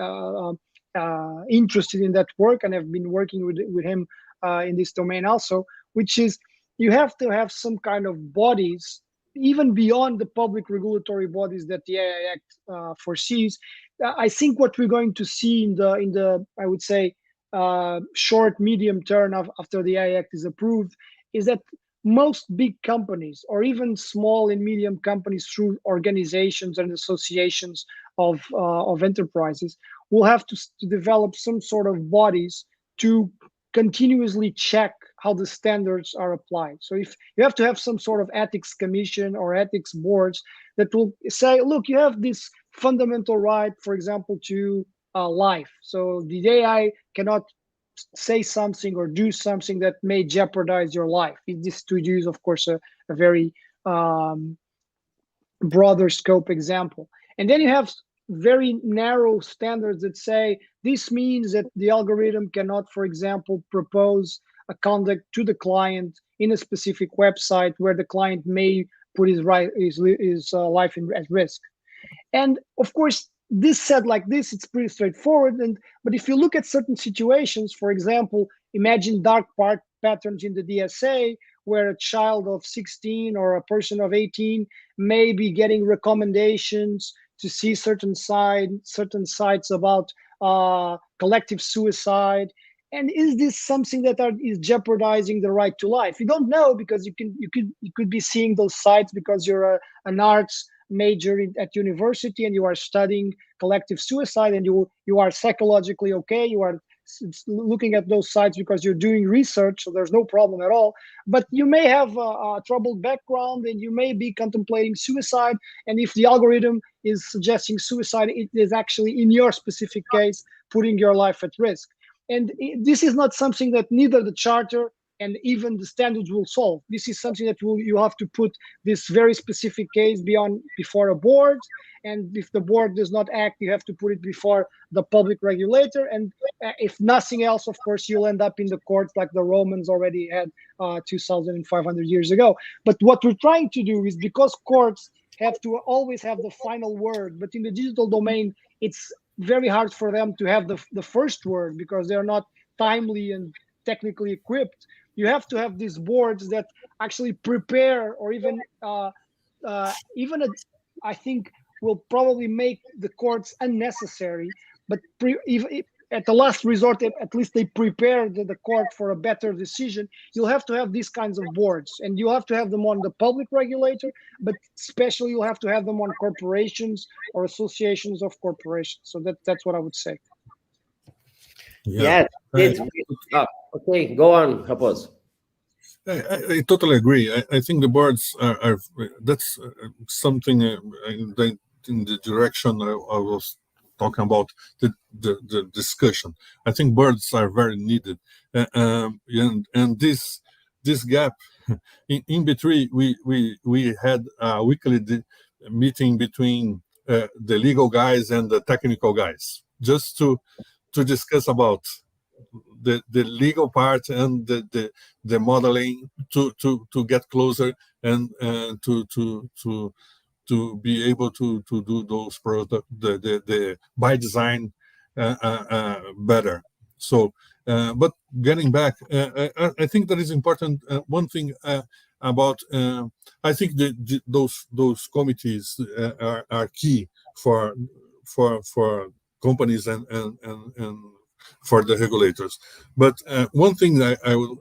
interested in that work, and I've been working with him in this domain also, which is you have to have some kind of bodies, even beyond the public regulatory bodies that the AI Act foresees. I think what we're going to see in the I would say short, medium term after the AI Act is approved is that most big companies, or even small and medium companies through organizations and associations of enterprises, will have to develop some sort of bodies to continuously check how the standards are applied. So if you have to have some sort of ethics commission or ethics boards that will say, look, you have this fundamental right, for example, to life. So the AI cannot say something or do something that may jeopardize your life. This, to use, of course, a very broader scope example. And then you have very narrow standards that say this means that the algorithm cannot, for example, propose a conduct to the client in a specific website where the client may put his life at risk. And of course, this said like this, it's pretty straightforward. But if you look at certain situations, for example, imagine dark patterns in the DSA, where a child of 16 or a person of 18 may be getting recommendations to see certain sites about collective suicide. And is this something that is jeopardizing the right to life? You don't know, because you could be seeing those sites because you're an arts major at university and you are studying collective suicide, and you are psychologically okay. You are looking at those sites because you're doing research, so there's no problem at all. But you may have a troubled background and you may be contemplating suicide, and if the algorithm is suggesting suicide, it is actually, in your specific case, putting your life at risk. And this is not something that neither the charter and even the standards will solve. This is something that you have to put this very specific case before a board, and if the board does not act, you have to put it before the public regulator. And if nothing else, of course, you'll end up in the courts like the Romans already had 2,500 years ago. But what we're trying to do is, because courts have to always have the final word, but in the digital domain, it's very hard for them to have the first word because they're not timely and technically equipped. You have to have these boards that actually prepare, or even I think will probably make the courts unnecessary. But at the last resort, at least they prepare the court for a better decision. You'll have to have these kinds of boards, and you have to have them on the public regulator, but especially you'll have to have them on corporations or associations of corporations. So that's what I would say. Yeah. Okay, go on, Raposo. I totally agree. I think the boards are that's something in the direction I was talking about, the discussion. I think boards are very needed, and this gap in between, we had a weekly meeting between the legal guys and the technical guys, just to discuss about the legal part and the modeling to get closer and to be able to do those products, the by design better. So, but getting back, I think that is important. One thing about I think those committees are key for companies and for the regulators. But one thing that I will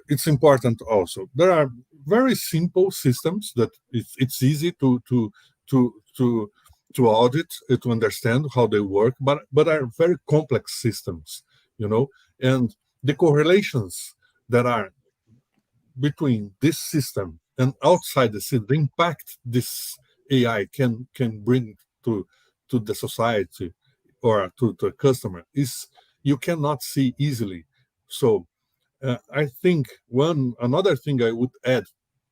it's important also. There are very simple systems that it's easy to audit, to understand how they work, but are very complex systems, and the correlations that are between this system and outside the system, the impact this AI can bring to the society or to a customer is you cannot see easily. So I think another thing I would add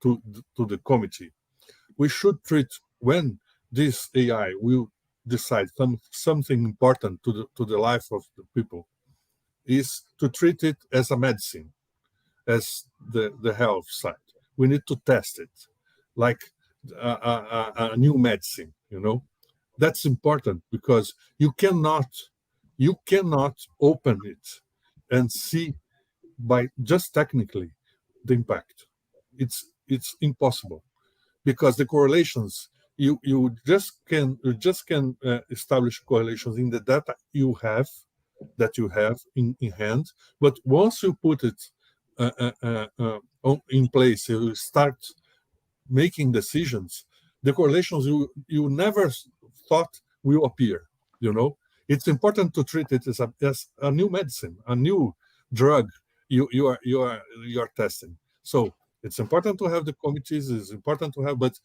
to the committee, we should treat, when this AI will decide something important to the life of the people, is to treat it as a medicine, as the health side. We need to test it like a new medicine, That's important, because you cannot open it and see by just technically the impact. It's impossible, because the correlations you just can establish correlations in the data you have in hand. But once you put it in place, you start making decisions, the correlations you never thought will appear. It's important to treat it as a new medicine, a new drug you are testing. So it's important to have the committees. It's important to have, but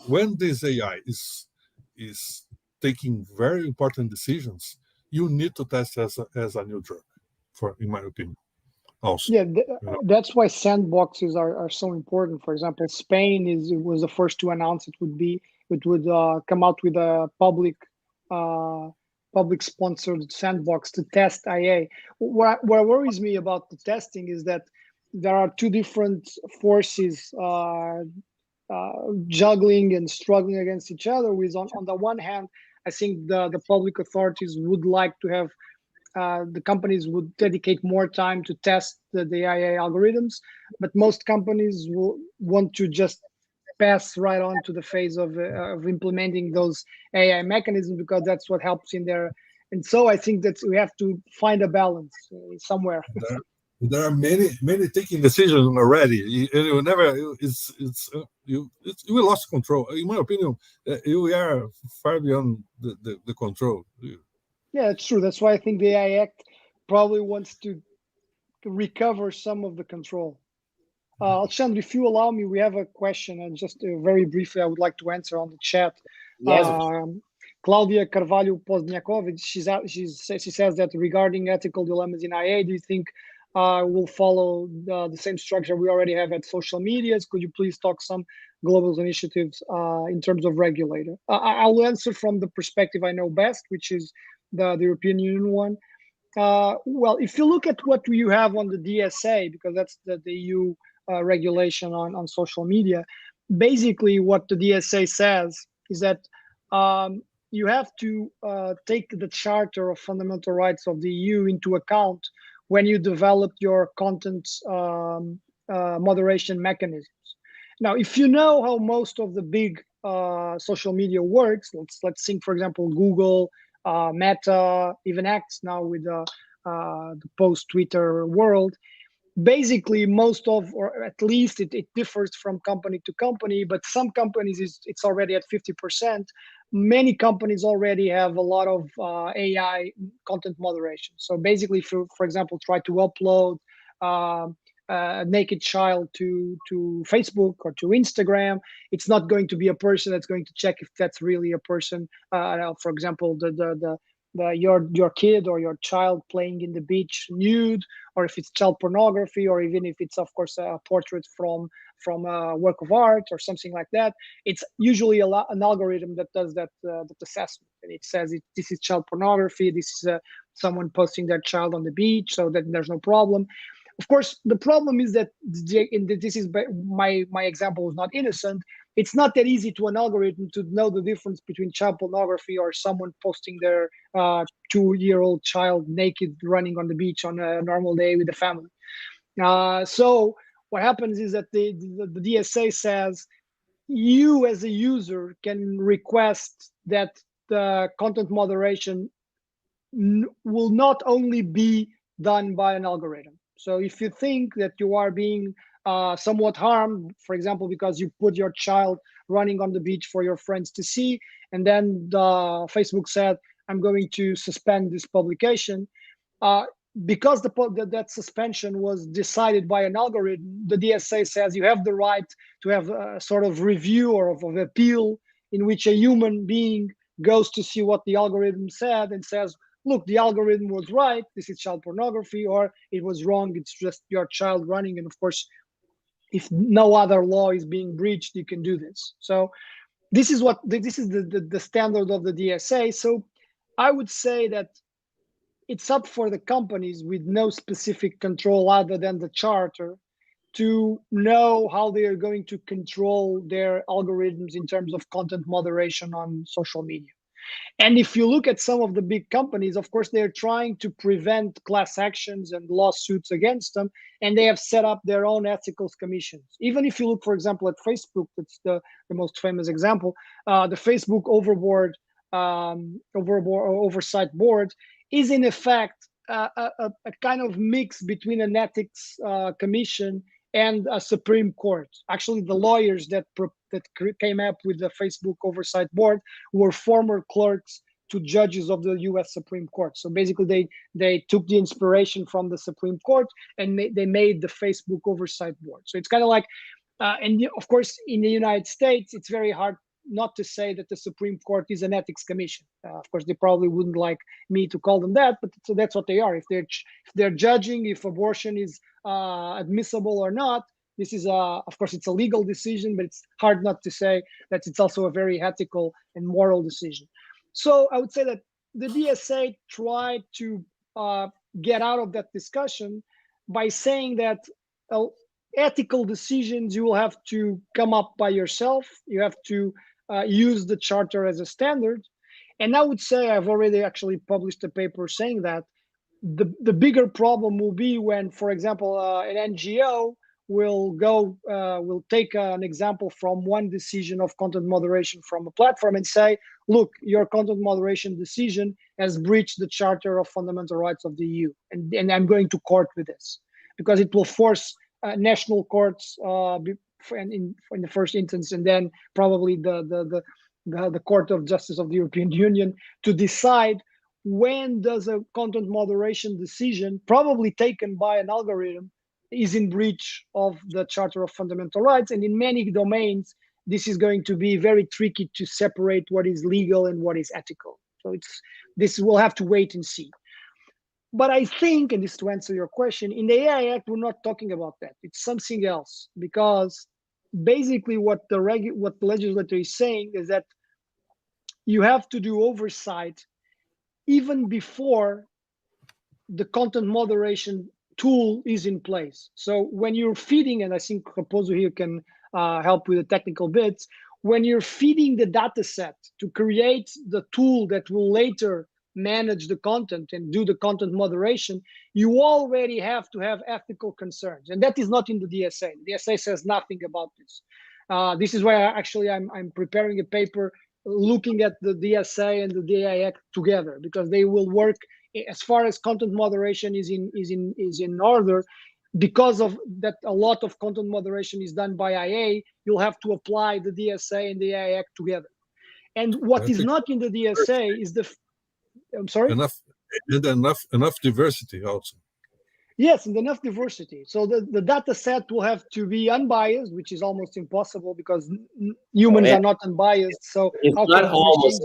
when this AI is taking very important decisions, you need to test as a new drug, in my opinion. Also, yeah, that's why sandboxes are so important. For example, Spain was the first to announce it would come out with a public sponsored sandbox to test IA. What worries me about the testing is that there are two different forces juggling and struggling against each other. With on the one hand, I think the public authorities would like to have the companies would dedicate more time to test the AI algorithms, but most companies will want to just pass right on to the phase of implementing those AI mechanisms, because that's what helps in their And so I think that we have to find a balance somewhere. There are many taking decisions already. You never you lost control. In my opinion, you are far beyond the control. Yeah, it's true. That's why I think the AI Act probably wants to recover some of the control. Alexandre, if you allow me, we have a question, and just very briefly, I would like to answer on the chat. Yes. Claudia Carvalho Pozdniakov, she says that regarding ethical dilemmas in IA, do you think we'll follow the same structure we already have at social medias? Could you please talk some global initiatives in terms of regulator? I'll answer from the perspective I know best, which is the European Union one. Well, if you look at what you have on the DSA, because that's the EU regulation on social media, basically what the DSA says is that you have to take the Charter of Fundamental Rights of the EU into account when you develop your content moderation mechanisms. Now, if you know how most of the big social media works, let's think, for example, Google, Meta, even X now with the post-Twitter world, basically most of, or at least it differs from company to company, but some companies it's already at 50%. Many companies already have a lot of AI content moderation. So basically, if you, for example, try to upload a naked child to Facebook or to Instagram, it's not going to be a person that's going to check if that's really a person. For example, your kid or your child playing in the beach nude, or if it's child pornography, or even if it's, of course, a portrait from a work of art or something like that. It's usually an algorithm that does that assessment, and it says this is child pornography, this is someone posting their child on the beach, so that there's no problem. Of course, the problem is that this is my example was not innocent. It's not that easy to an algorithm to know the difference between child pornography or someone posting their 2-year-old child naked running on the beach on a normal day with the family. So what happens is that the DSA says you as a user can request that the content moderation will not only be done by an algorithm. So if you think that you are being somewhat harmed, for example, because you put your child running on the beach for your friends to see, and then Facebook said, I'm going to suspend this publication, because that suspension was decided by an algorithm, the DSA says you have the right to have a sort of review or of appeal in which a human being goes to see what the algorithm said and says, look, the algorithm was right, this is child pornography, or it was wrong, it's just your child running. And of course, if no other law is being breached, you can do this. So this is the standard of the DSA. So I would say that it's up for the companies with no specific control other than the charter to know how they are going to control their algorithms in terms of content moderation on social media. And if you look at some of the big companies, of course, they're trying to prevent class actions and lawsuits against them, and they have set up their own ethics commissions. Even if you look, for example, at Facebook, that's the most famous example, the Facebook Oversight Board is in effect a kind of mix between an ethics commission and a Supreme Court. Actually, the lawyers that came up with the Facebook Oversight Board were former clerks to judges of the U.S. Supreme Court. So basically, they took the inspiration from the Supreme Court and they made the Facebook Oversight Board. So it's kind of like, and of course, in the United States, it's very hard not to say that the Supreme Court is an ethics commission. Of course, they probably wouldn't like me to call them that, but so that's what they are. If they're judging if abortion is admissible or not, this is of course it's a legal decision, but it's hard not to say that it's also a very ethical and moral decision. So I would say that the DSA tried to get out of that discussion by saying that ethical decisions you will have to come up by yourself. You have to use the charter as a standard. And I would say I've already actually published a paper saying that the bigger problem will be when, for example, an NGO will take an example from one decision of content moderation from a platform and say, look, your content moderation decision has breached the Charter of Fundamental Rights of the EU, and I'm going to court with this, because it will force national courts in the first instance, and then probably the Court of Justice of the European Union to decide when does a content moderation decision, probably taken by an algorithm, is in breach of the Charter of Fundamental Rights. And in many domains, this is going to be very tricky to separate what is legal and what is ethical. So we'll have to wait and see. But I think, and this to answer your question, in the AI Act, we're not talking about that. It's something else, because basically what the legislator is saying is that you have to do oversight even before the content moderation tool is in place. So when you're feeding, and I think Raposo here can help with the technical bits, when you're feeding the data set to create the tool that will later manage the content and do the content moderation, you already have to have ethical concerns. And that is not in the DSA. The DSA says nothing about this. This is why I'm preparing a paper looking at the DSA and the AI Act together, because they will work as far as content moderation is in order. Because of that, a lot of content moderation is done by IA. You'll have to apply the DSA and the AI Act together. And what is not in the DSA is I'm sorry? Enough diversity also. Yes, and enough diversity. So the data set will have to be unbiased, which is almost impossible because humans are not unbiased. So it's not almost.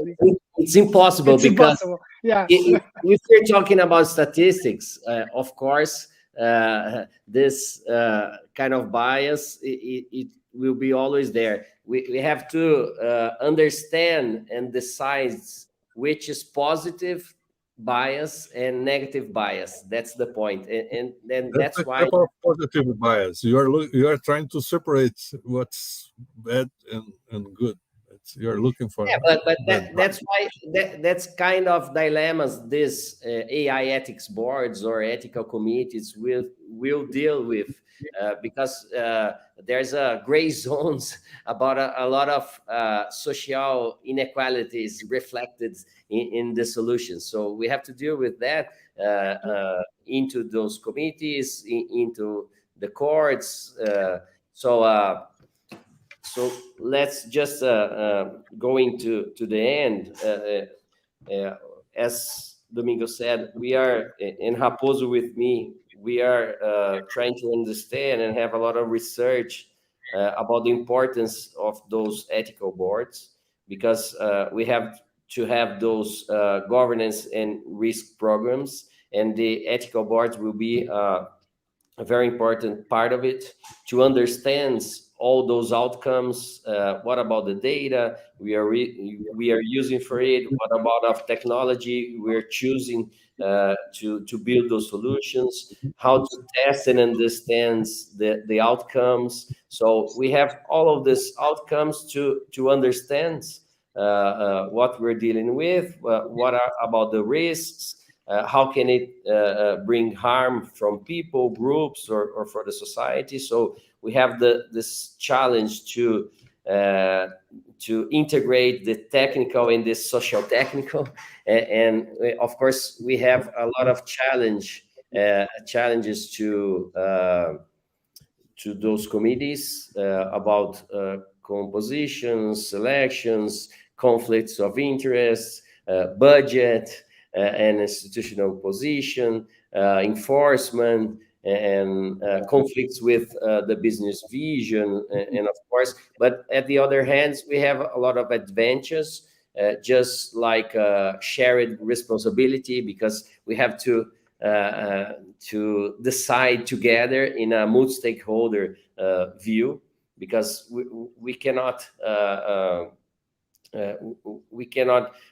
It's impossible. It's because impossible. Yeah. If we're talking about statistics, of course, this kind of bias it will be always there. We have to understand and decide which is positive bias and negative bias. That's the point, and then that's why positive bias. You are trying to separate what's bad and good. You're looking for but that's why that's kind of dilemmas this AI ethics boards or ethical committees will deal with, because there's a gray zones about a lot of social inequalities reflected in the solutions. So we have to deal with that into those committees, into the courts. So let's just go into the end. As Domingo said, we are, in Raposo with me, we are trying to understand and have a lot of research about the importance of those ethical boards, because we have to have those governance and risk programs, and the ethical boards will be a very important part of it to understand all those outcomes. What about the data we are using for it? What about of technology we're choosing to build those solutions? How to test and understand the outcomes? So we have all of these outcomes to understand what we're dealing with. What are about the risks? How can it bring harm from people, groups, or for the society? So we have this challenge to integrate the technical and the social technical, and of course we have a lot of challenges to those committees about compositions, selections, conflicts of interest, budget, and institutional position, enforcement, and conflicts with the business vision, and of course, but at the other hand, we have a lot of advantages, just like shared responsibility, because we have to decide together in a multi-stakeholder view, because we cannot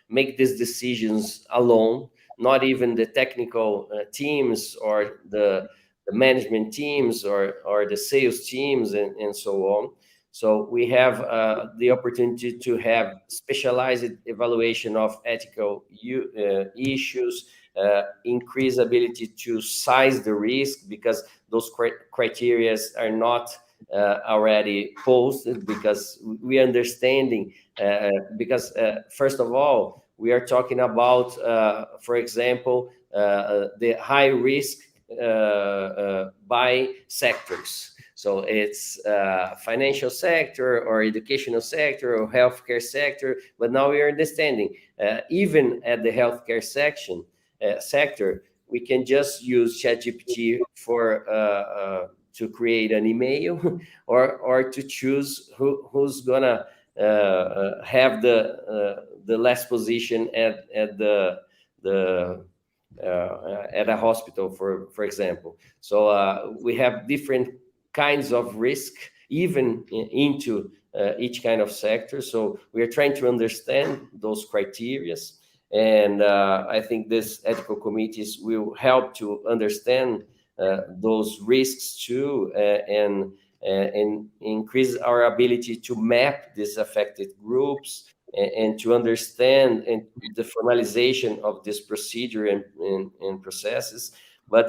make these decisions alone, not even the technical teams or the management teams or the sales teams and so on. So we have the opportunity to have specialized evaluation of ethical issues, increase ability to size the risk, because those criteria are not already posted, because we are understanding, because first of all, we are talking about, for example, the high risk by sectors. So it's financial sector or educational sector or healthcare sector. But now we are understanding, even at the healthcare sector, we can just use ChatGPT for to create an email, or to choose who's gonna have the last position at a hospital, for example. So we have different kinds of risk, even into each kind of sector. So we are trying to understand those criteria. And I think this ethical committees will help to understand those risks too, and increase our ability to map these affected groups, and to understand and the formalization of this procedure and processes. But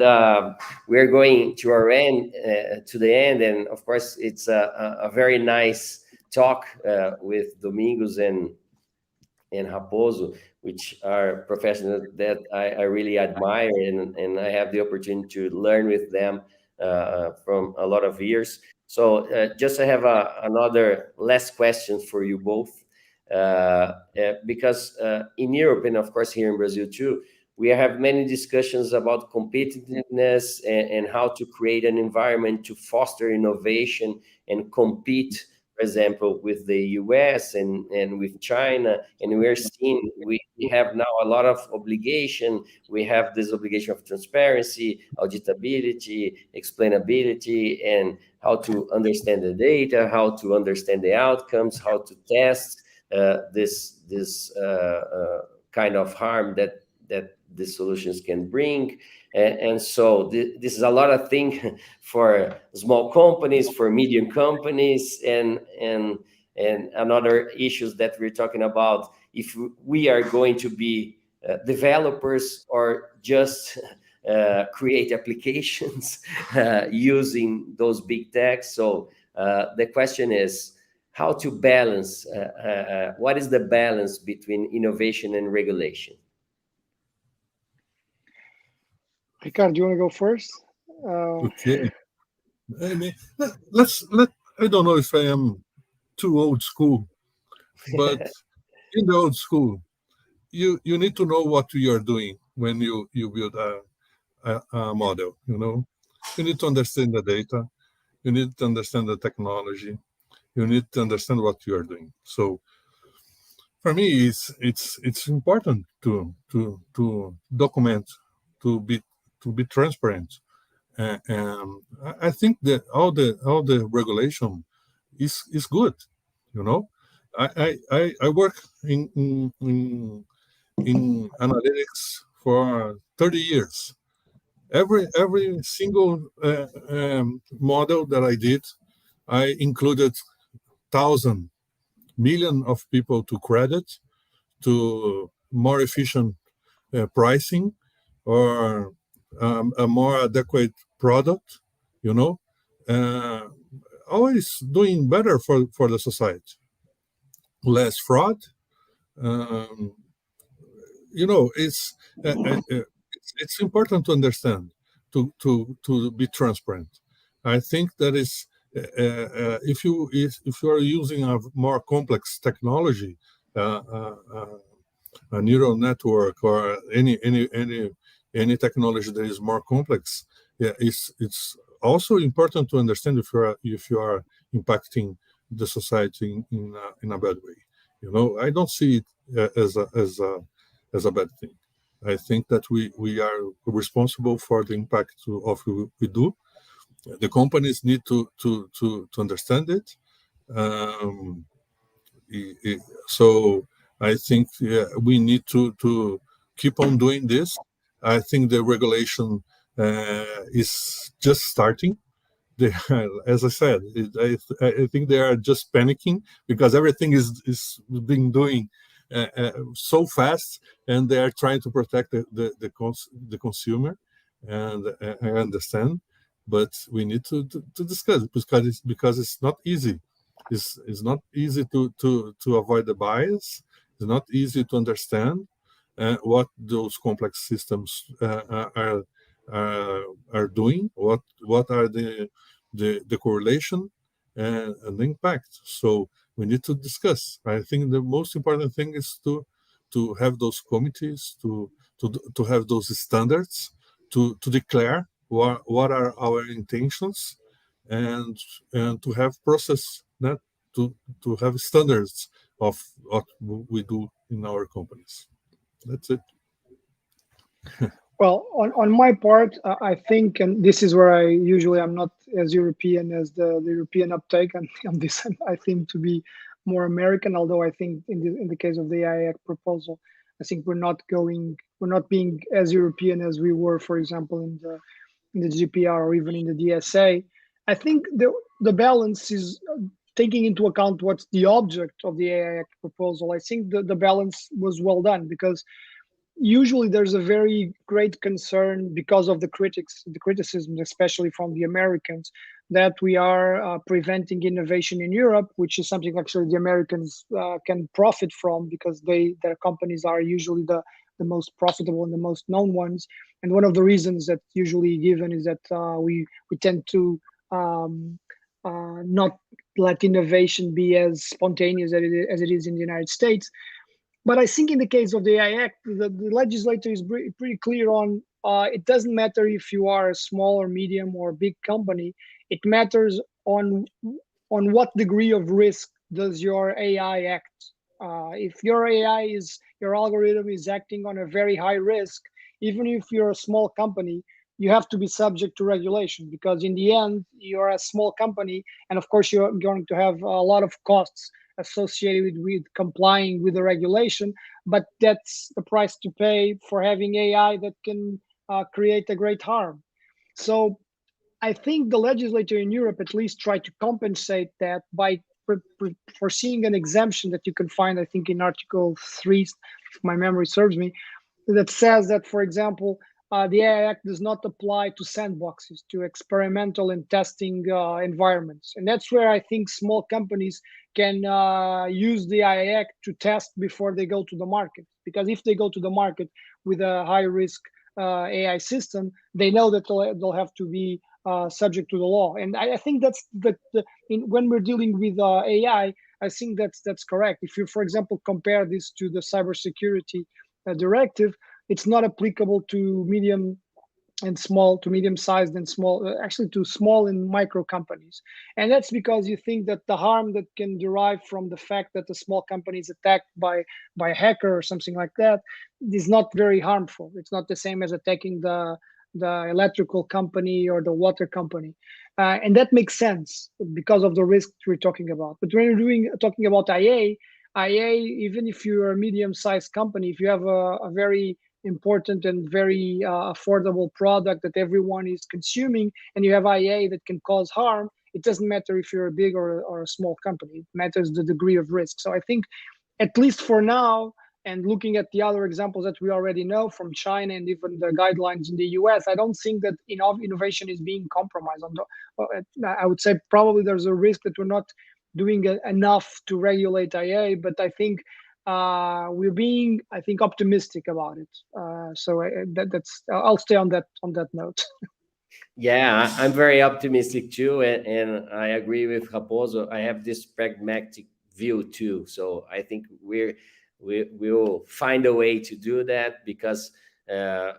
we're going to our end, to the end, and of course it's a very nice talk with Domingos and Raposo, which are professionals that I really admire, and I have the opportunity to learn with them from a lot of years. So just I have another last question for you both, because in Europe, and of course here in Brazil too, we have many discussions about competitiveness and how to create an environment to foster innovation and compete, for example, with the US and with China. And we are seeing, we have now a lot of obligation. We have this obligation of transparency, auditability, explainability, and how to understand the data, how to understand the outcomes, how to test this kind of harm that the solutions can bring. And so this is a lot of things for small companies, for medium companies, and another issues that we're talking about, if we are going to be developers or just create applications using those big techs. So the question is how to balance, what is the balance between innovation and regulation? Ricardo, do you want to go first? Okay. I mean, I don't know if I am too old school, but in the old school, you need to know what you are doing when you build a model. You need to understand the data, you need to understand the technology, you need to understand what you are doing. So for me, it's important to document, to be transparent. And I think that all the regulation is good. I work in analytics for 30 years. Every single model that I did, I included 1,000 million of people to credit, to more efficient pricing, or a more adequate product, always doing better for the society. Less fraud. It's important to understand, to be transparent. I think that is, if you are using a more complex technology, a neural network or any technology that is more complex, it's also important to understand if you are impacting the society in a bad way. I don't see it as a bad thing. I think that we are responsible for the impact of what we do. The companies need to understand it. So I think we need to keep on doing this. I think the regulation is just starting. As I said, I think they are just panicking because everything is being doing so fast, and they are trying to protect the consumer. And I understand, but we need to discuss it because it's not easy. It's not easy to avoid the bias. It's not easy to understand what those complex systems are doing. What are the correlation and the impact. So we need to discuss. I think the most important thing is to have those committees, to have those standards, to declare what are our intentions, and to have process that to have standards of what we do in our companies. That's it. Well, on my part, I think, and this is where I usually am not as European as the European uptake, and on this I seem to be more American. Although I think in the case of the AI Act proposal, I think we're not being as European as we were, for example, in the GDPR or even in the DSA. I think the balance is taking into account what's the object of the AI Act proposal. I think the balance was well done, because usually there's a very great concern because of the criticism, especially from the Americans, that we are preventing innovation in Europe, which is something actually the Americans can profit from, because their companies are usually the most profitable and the most known ones. And one of the reasons that's usually given is that we tend to not let innovation be as spontaneous as it is in the United States. But I think in the case of the AI Act, the legislator is pretty clear on it doesn't matter if you are a small or medium or big company. It matters on what degree of risk does your AI act. If your your algorithm is acting on a very high risk, even if you're a small company, you have to be subject to regulation, because in the end, you're a small company, and of course you're going to have a lot of costs associated with complying with the regulation, but that's the price to pay for having AI that can create a great harm. So I think the legislator in Europe at least tried to compensate that by foreseeing an exemption that you can find, I think, in Article 3, if my memory serves me, that says that, for example, the AI Act does not apply to sandboxes, to experimental and testing environments. And that's where I think small companies can use the AI Act to test before they go to the market. Because if they go to the market with a high-risk AI system, they know that they'll have to be subject to the law. And I think that's when we're dealing with AI, I think that's correct. If you, for example, compare this to the cybersecurity directive, it's not applicable to medium and small, to medium-sized and small, actually to small and micro companies. And that's because you think that the harm that can derive from the fact that a small company is attacked by a hacker or something like that is not very harmful. It's not the same as attacking the electrical company or the water company. And that makes sense because of the risk we're talking about. But when you're talking about IA, even if you're a medium-sized company, if you have a very important and very affordable product that everyone is consuming, and you have IA that can cause harm, it doesn't matter if you're a big or a small company. It matters the degree of risk. So I think, at least for now, and looking at the other examples that we already know from China and even the guidelines in the US, I don't think that innovation is being compromised. I would say probably there's a risk that we're not doing enough to regulate IA, but I think we're being, I think, optimistic about it. So I'll stay on that note. Yeah, I'm very optimistic too, and I agree with Raposo. I have this pragmatic view too. So I think we'll find a way to do that, because at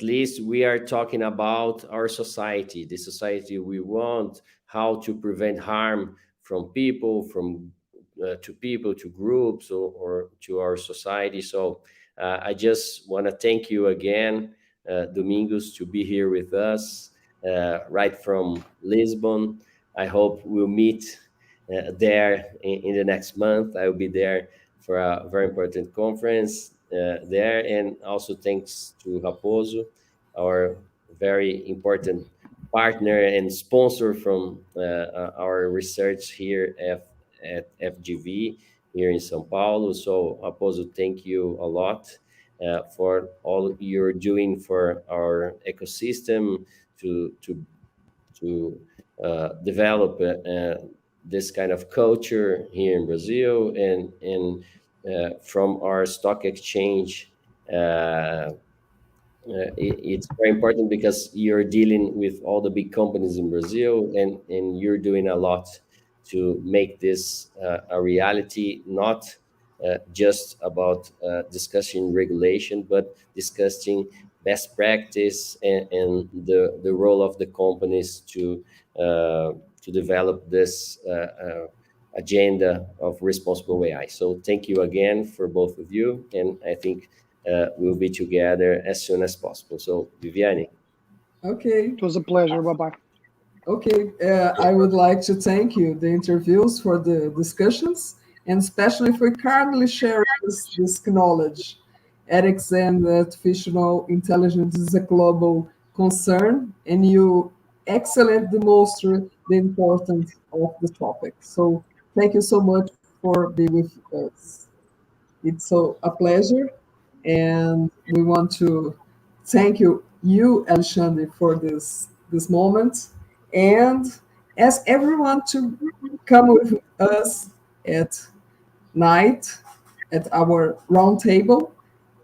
least we are talking about our society, the society we want, how to prevent harm from people, to people, to groups, or to our society. So I just want to thank you again, Domingos, to be here with us right from Lisbon. I hope we'll meet there in the next month. I will be there for a very important conference there. And also thanks to Raposo, our very important partner and sponsor from our research here at FGV here in São Paulo. So Raposo, thank you a lot for all you're doing for our ecosystem, to develop this kind of culture here in Brazil, and from our stock exchange. It's very important because you're dealing with all the big companies in Brazil, and you're doing a lot to make this a reality, not just about discussing regulation, but discussing best practice and the role of the companies to develop this agenda of responsible AI. So thank you again for both of you, and I think we'll be together as soon as possible. So Viviane. Okay. It was a pleasure. Bye-bye. Okay, I would like to thank you, the interviews, for the discussions, and especially for kindly sharing this knowledge. Ethics and artificial intelligence is a global concern, and you excellently demonstrate the importance of the topic. So thank you so much for being with us. It's so a pleasure, and we want to thank you, Alexandre, for this moment, and ask everyone to come with us at night at our round table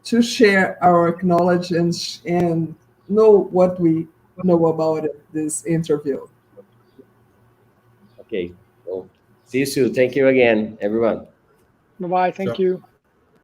to share our knowledge and know what we know about this interview. Okay, well, see you soon. Thank you again, everyone. Bye-bye. Thank you.